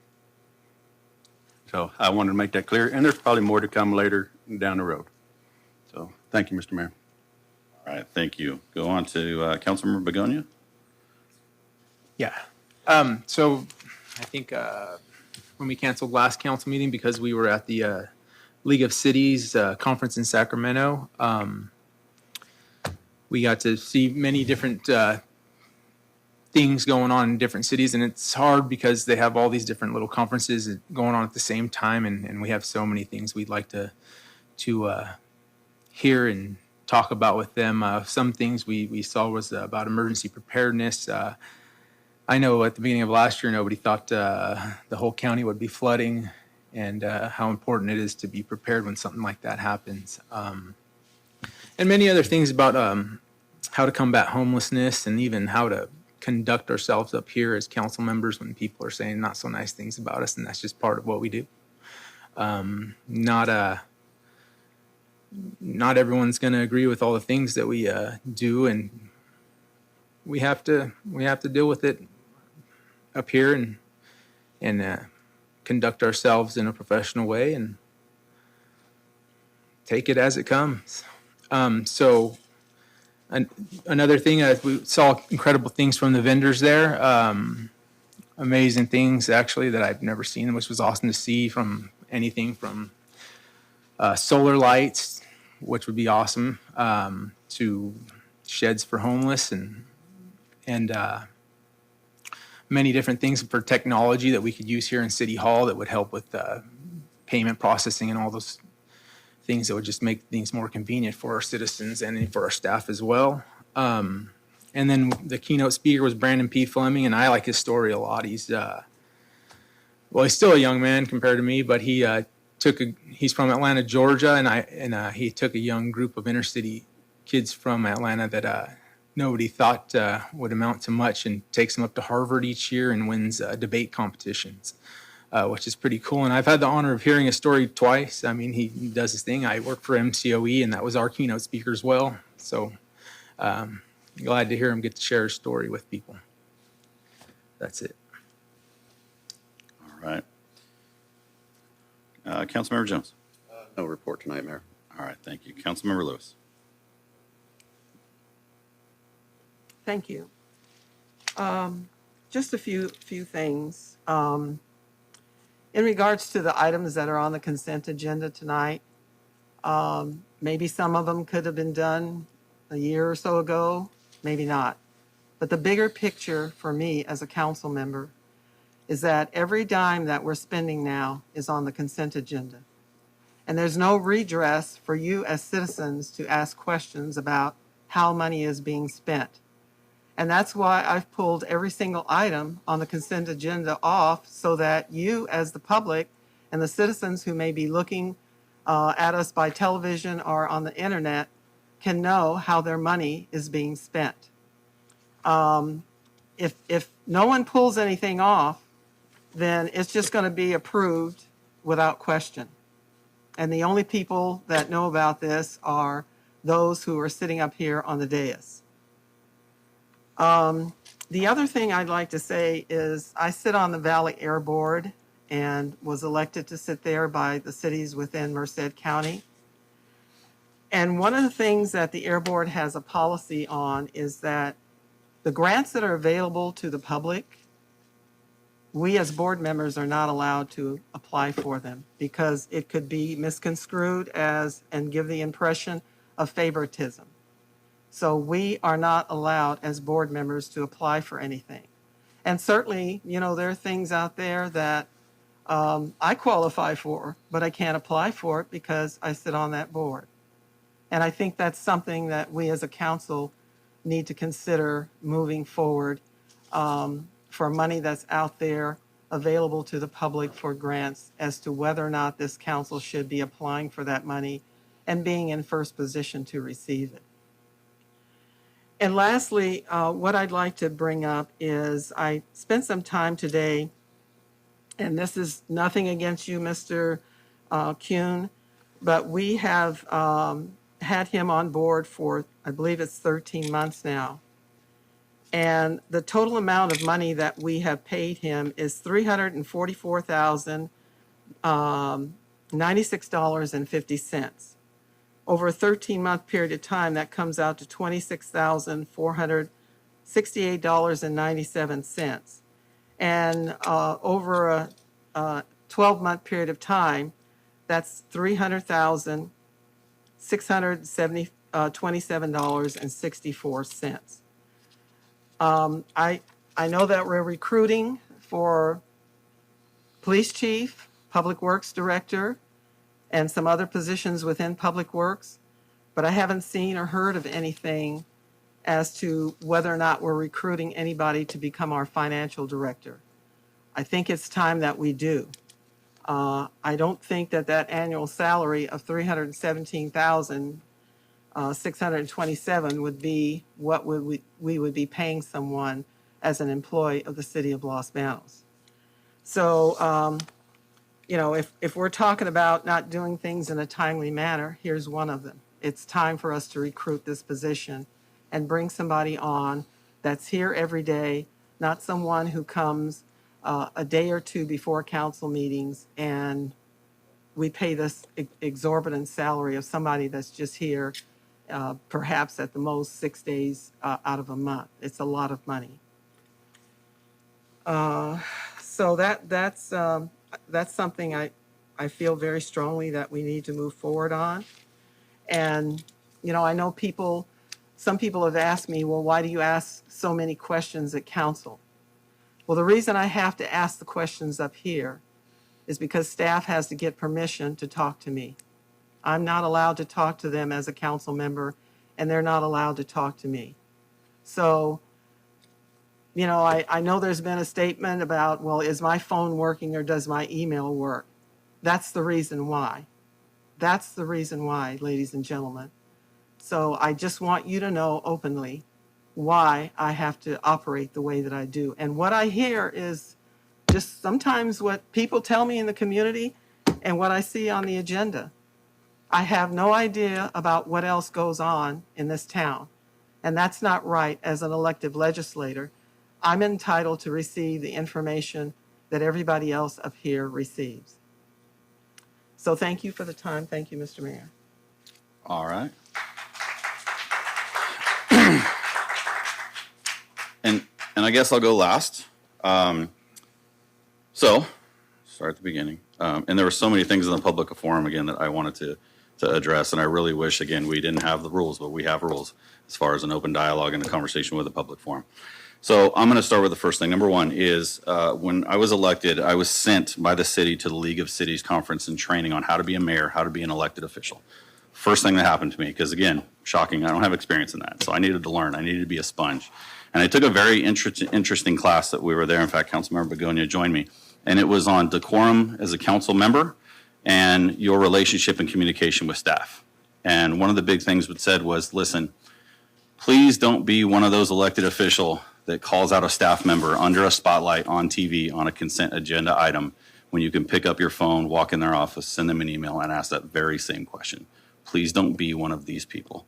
A: So I wanted to make that clear, and there's probably more to come later down the road. So thank you, Mr. Mayor.
B: All right, thank you. Go on to Councilmember Begonia.
A: Yeah. So I think when we canceled last council meeting because we were at the League of Cities conference in Sacramento, we got to see many different things going on in different cities, and it's hard because they have all these different little conferences going on at the same time, and we have so many things we'd like to hear and talk about with them. Some things we saw was about emergency preparedness. I know at the beginning of last year, nobody thought the whole county would be flooding, and how important it is to be prepared when something like that happens. And many other things about how to combat homelessness, and even how to conduct ourselves up here as council members when people are saying not so nice things about us, and that's just part of what we do. Not everyone's going to agree with all the things that we do, and we have to deal with it up here and conduct ourselves in a professional way and take it as it comes. So another thing, we saw incredible things from the vendors there. Amazing things, actually, that I've never seen, which was awesome to see from
D: anything from solar lights, which would be awesome, to sheds for homeless and many different things for technology that we could use here in City Hall that would help with payment processing and all those things that would just make things more convenient for our citizens and for our staff as well. And then the keynote speaker was Brandon P. Fleming, and I like his story a lot. He's still a young man compared to me, but he's from Atlanta, Georgia, and he took a young group of inner city kids from Atlanta that nobody thought would amount to much, and takes them up to Harvard each year and wins debate competitions, which is pretty cool. And I've had the honor of hearing his story twice. I mean, he does his thing. I work for MCOE, and that was our keynote speaker as well. So glad to hear him get to share his story with people. That's it.
B: All right. Councilmember Jones.
C: No report tonight, Mayor.
B: All right, thank you. Councilmember Lewis.
S: Thank you. Just a few things. In regards to the items that are on the consent agenda tonight, maybe some of them could have been done a year or so ago, maybe not. But the bigger picture for me as a council member is that every dime that we're spending now is on the consent agenda. And there's no redress for you as citizens to ask questions about how money is being spent. And that's why I've pulled every single item on the consent agenda off, so that you as the public and the citizens who may be looking at us by television or on the internet can know how their money is being spent. If no one pulls anything off, then it's just going to be approved without question. And the only people that know about this are those who are sitting up here on the dais. The other thing I'd like to say is I sit on the Valley Air Board and was elected to sit there by the cities within Merced County. And one of the things that the Air Board has a policy on is that the grants that are available to the public, we as board members are not allowed to apply for them, because it could be misconstrued as and give the impression of favoritism. So we are not allowed as board members to apply for anything. And certainly, there are things out there that I qualify for, but I can't apply for it because I sit on that board. And I think that's something that we as a council need to consider moving forward, for money that's out there available to the public for grants, as to whether or not this council should be applying for that money and being in first position to receive it. And lastly, what I'd like to bring up is I spent some time today, and this is nothing against you, Mr. Kuhn, but we have had him on board for, I believe it's 13 months now. And the total amount of money that we have paid him is $344,096.50. Over a 13-month period of time, that comes out to $26,468.97. And over a 12-month period of time, that's $300,627.64. I know that we're recruiting for police chief, public works director, and some other positions within public works, but I haven't seen or heard of anything as to whether or not we're recruiting anybody to become our financial director. I think it's time that we do. I don't think that annual salary of $317,627 would be what we would be paying someone as an employee of the city of Los Banos. So, if we're talking about not doing things in a timely manner, here's one of them. It's time for us to recruit this position and bring somebody on that's here every day, not someone who comes a day or two before council meetings and we pay this exorbitant salary of somebody that's just here perhaps at the most 6 days out of a month. It's a lot of money. So that's something I feel very strongly that we need to move forward on. And, you know, I know some people have asked me, well, why do you ask so many questions at council? Well, the reason I have to ask the questions up here is because staff has to get permission to talk to me. I'm not allowed to talk to them as a council member, and they're not allowed to talk to me. So, you know, I know there's been a statement about, well, is my phone working or does my email work? That's the reason why. That's the reason why, ladies and gentlemen. So I just want you to know openly why I have to operate the way that I do. And what I hear is just sometimes what people tell me in the community and what I see on the agenda. I have no idea about what else goes on in this town. And that's not right as an elected legislator. I'm entitled to receive the information that everybody else up here receives. So thank you for the time. Thank you, Mr. Mayor.
B: All right. And I guess I'll go last. So, start at the beginning. And there were so many things in the public forum, again, that I wanted to address. And I really wish, again, we didn't have the rules, but we have rules as far as an open dialogue and a conversation with the public forum. So I'm going to start with the first thing. Number one is when I was elected, I was sent by the city to the League of Cities conference and training on how to be a mayor, how to be an elected official. First thing that happened to me, because again, shocking, I don't have experience in that. So I needed to learn. I needed to be a sponge. And I took a very interesting class that we were there. In fact, Councilmember Begonia joined me. And it was on decorum as a council member and your relationship and communication with staff. And one of the big things it said was, listen, please don't be one of those elected official that calls out a staff member under a spotlight on TV on a consent agenda item when you can pick up your phone, walk in their office, send them an email, and ask that very same question. Please don't be one of these people.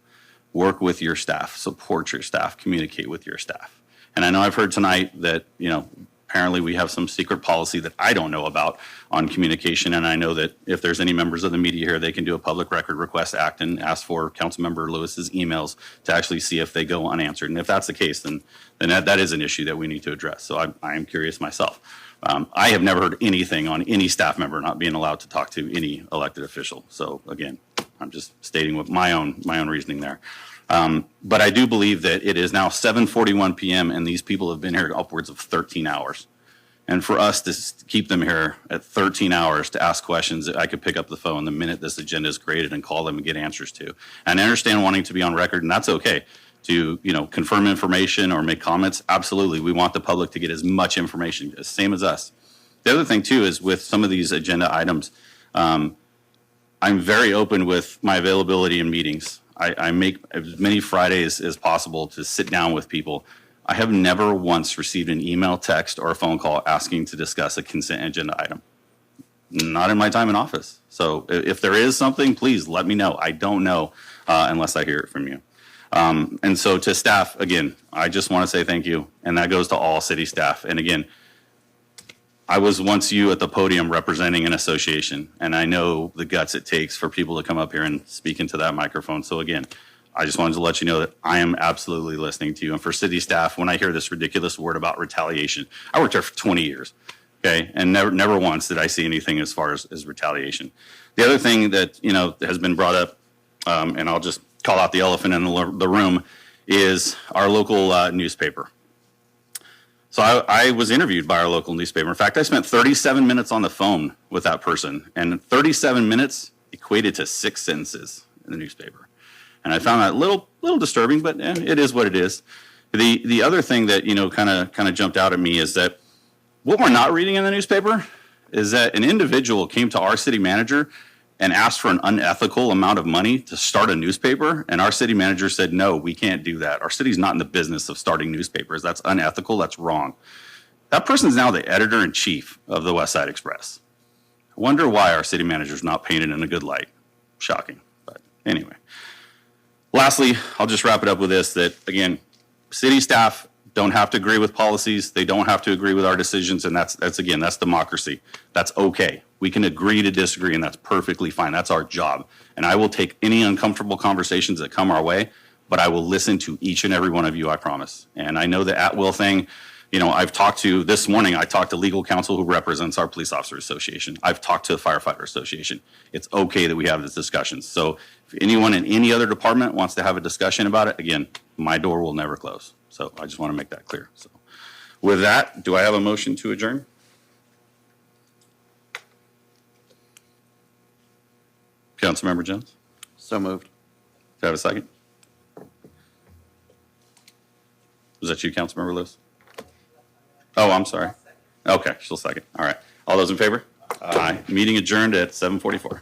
B: Work with your staff, support your staff, communicate with your staff. And I know I've heard tonight that, you know, apparently we have some secret policy that I don't know about on communication. And I know that if there's any members of the media here, they can do a public record request act and ask for Councilmember Lewis's emails to actually see if they go unanswered. And if that's the case, then that is an issue that we need to address. So I am curious myself. I have never heard anything on any staff member not being allowed to talk to any elected official. So again, I'm just stating with my own reasoning there. But I do believe that it is now 7:41 p.m. and these people have been here upwards of 13 hours. And for us to keep them here at 13 hours to ask questions, I could pick up the phone the minute this agenda is created and call them and get answers to. And I understand wanting to be on record, and that's okay. To, you know, confirm information or make comments, absolutely. We want the public to get as much information, same as us. The other thing too is with some of these agenda items, I'm very open with my availability in meetings. I make as many Fridays as possible to sit down with people. I have never once received an email, text, or a phone call asking to discuss a consent agenda item. Not in my time in office. So if there is something, please let me know. I don't know unless I hear it from you. And so to staff, again, I just want to say thank you. And that goes to all city staff. And again, I was once you at the podium representing an association, and I know the guts it takes for people to come up here and speak into that microphone. So again, I just wanted to let you know that I am absolutely listening to you. And for city staff, when I hear this ridiculous word about retaliation, I worked there for 20 years, okay? And never once did I see anything as far as retaliation. The other thing that, you know, has been brought up, and I'll just call out the elephant in the room, is our local newspaper. So I was interviewed by our local newspaper. In fact, I spent 37 minutes on the phone with that person, and 37 minutes equated to 6 sentences in the newspaper. And I found that a little disturbing, but it is what it is. The other thing that, you know, kind of jumped out at me is that what we're not reading in the newspaper is that an individual came to our city manager and asked for an unethical amount of money to start a newspaper, and our city manager said, no, we can't do that. Our city's not in the business of starting newspapers. That's unethical. That's wrong. That person's now the editor-in-chief of the West Side Express. I wonder why our city manager's not painted in a good light. Shocking, but anyway. Lastly, I'll just wrap it up with this, that, again, city staff don't have to agree with policies. They don't have to agree with our decisions, and that's democracy. That's okay. We can agree to disagree, and that's perfectly fine. That's our job. And I will take any uncomfortable conversations that come our way, but I will listen to each and every one of you, I promise. And I know the at-will thing, I've talked to, this morning, I talked to legal counsel who represents our Police Officers Association. I've talked to the Firefighter Association. It's okay that we have this discussion. So if anyone in any other department wants to have a discussion about it, again, my door will never close. So I just want to make that clear. So with that, do I have a motion to adjourn? Councilmember Jones?
C: So moved.
B: Do I have a second? Was that you, Councilmember Lewis? Oh, I'm sorry. Okay, she'll second. All right. All those in favor? Aye. Meeting adjourned at 7:44.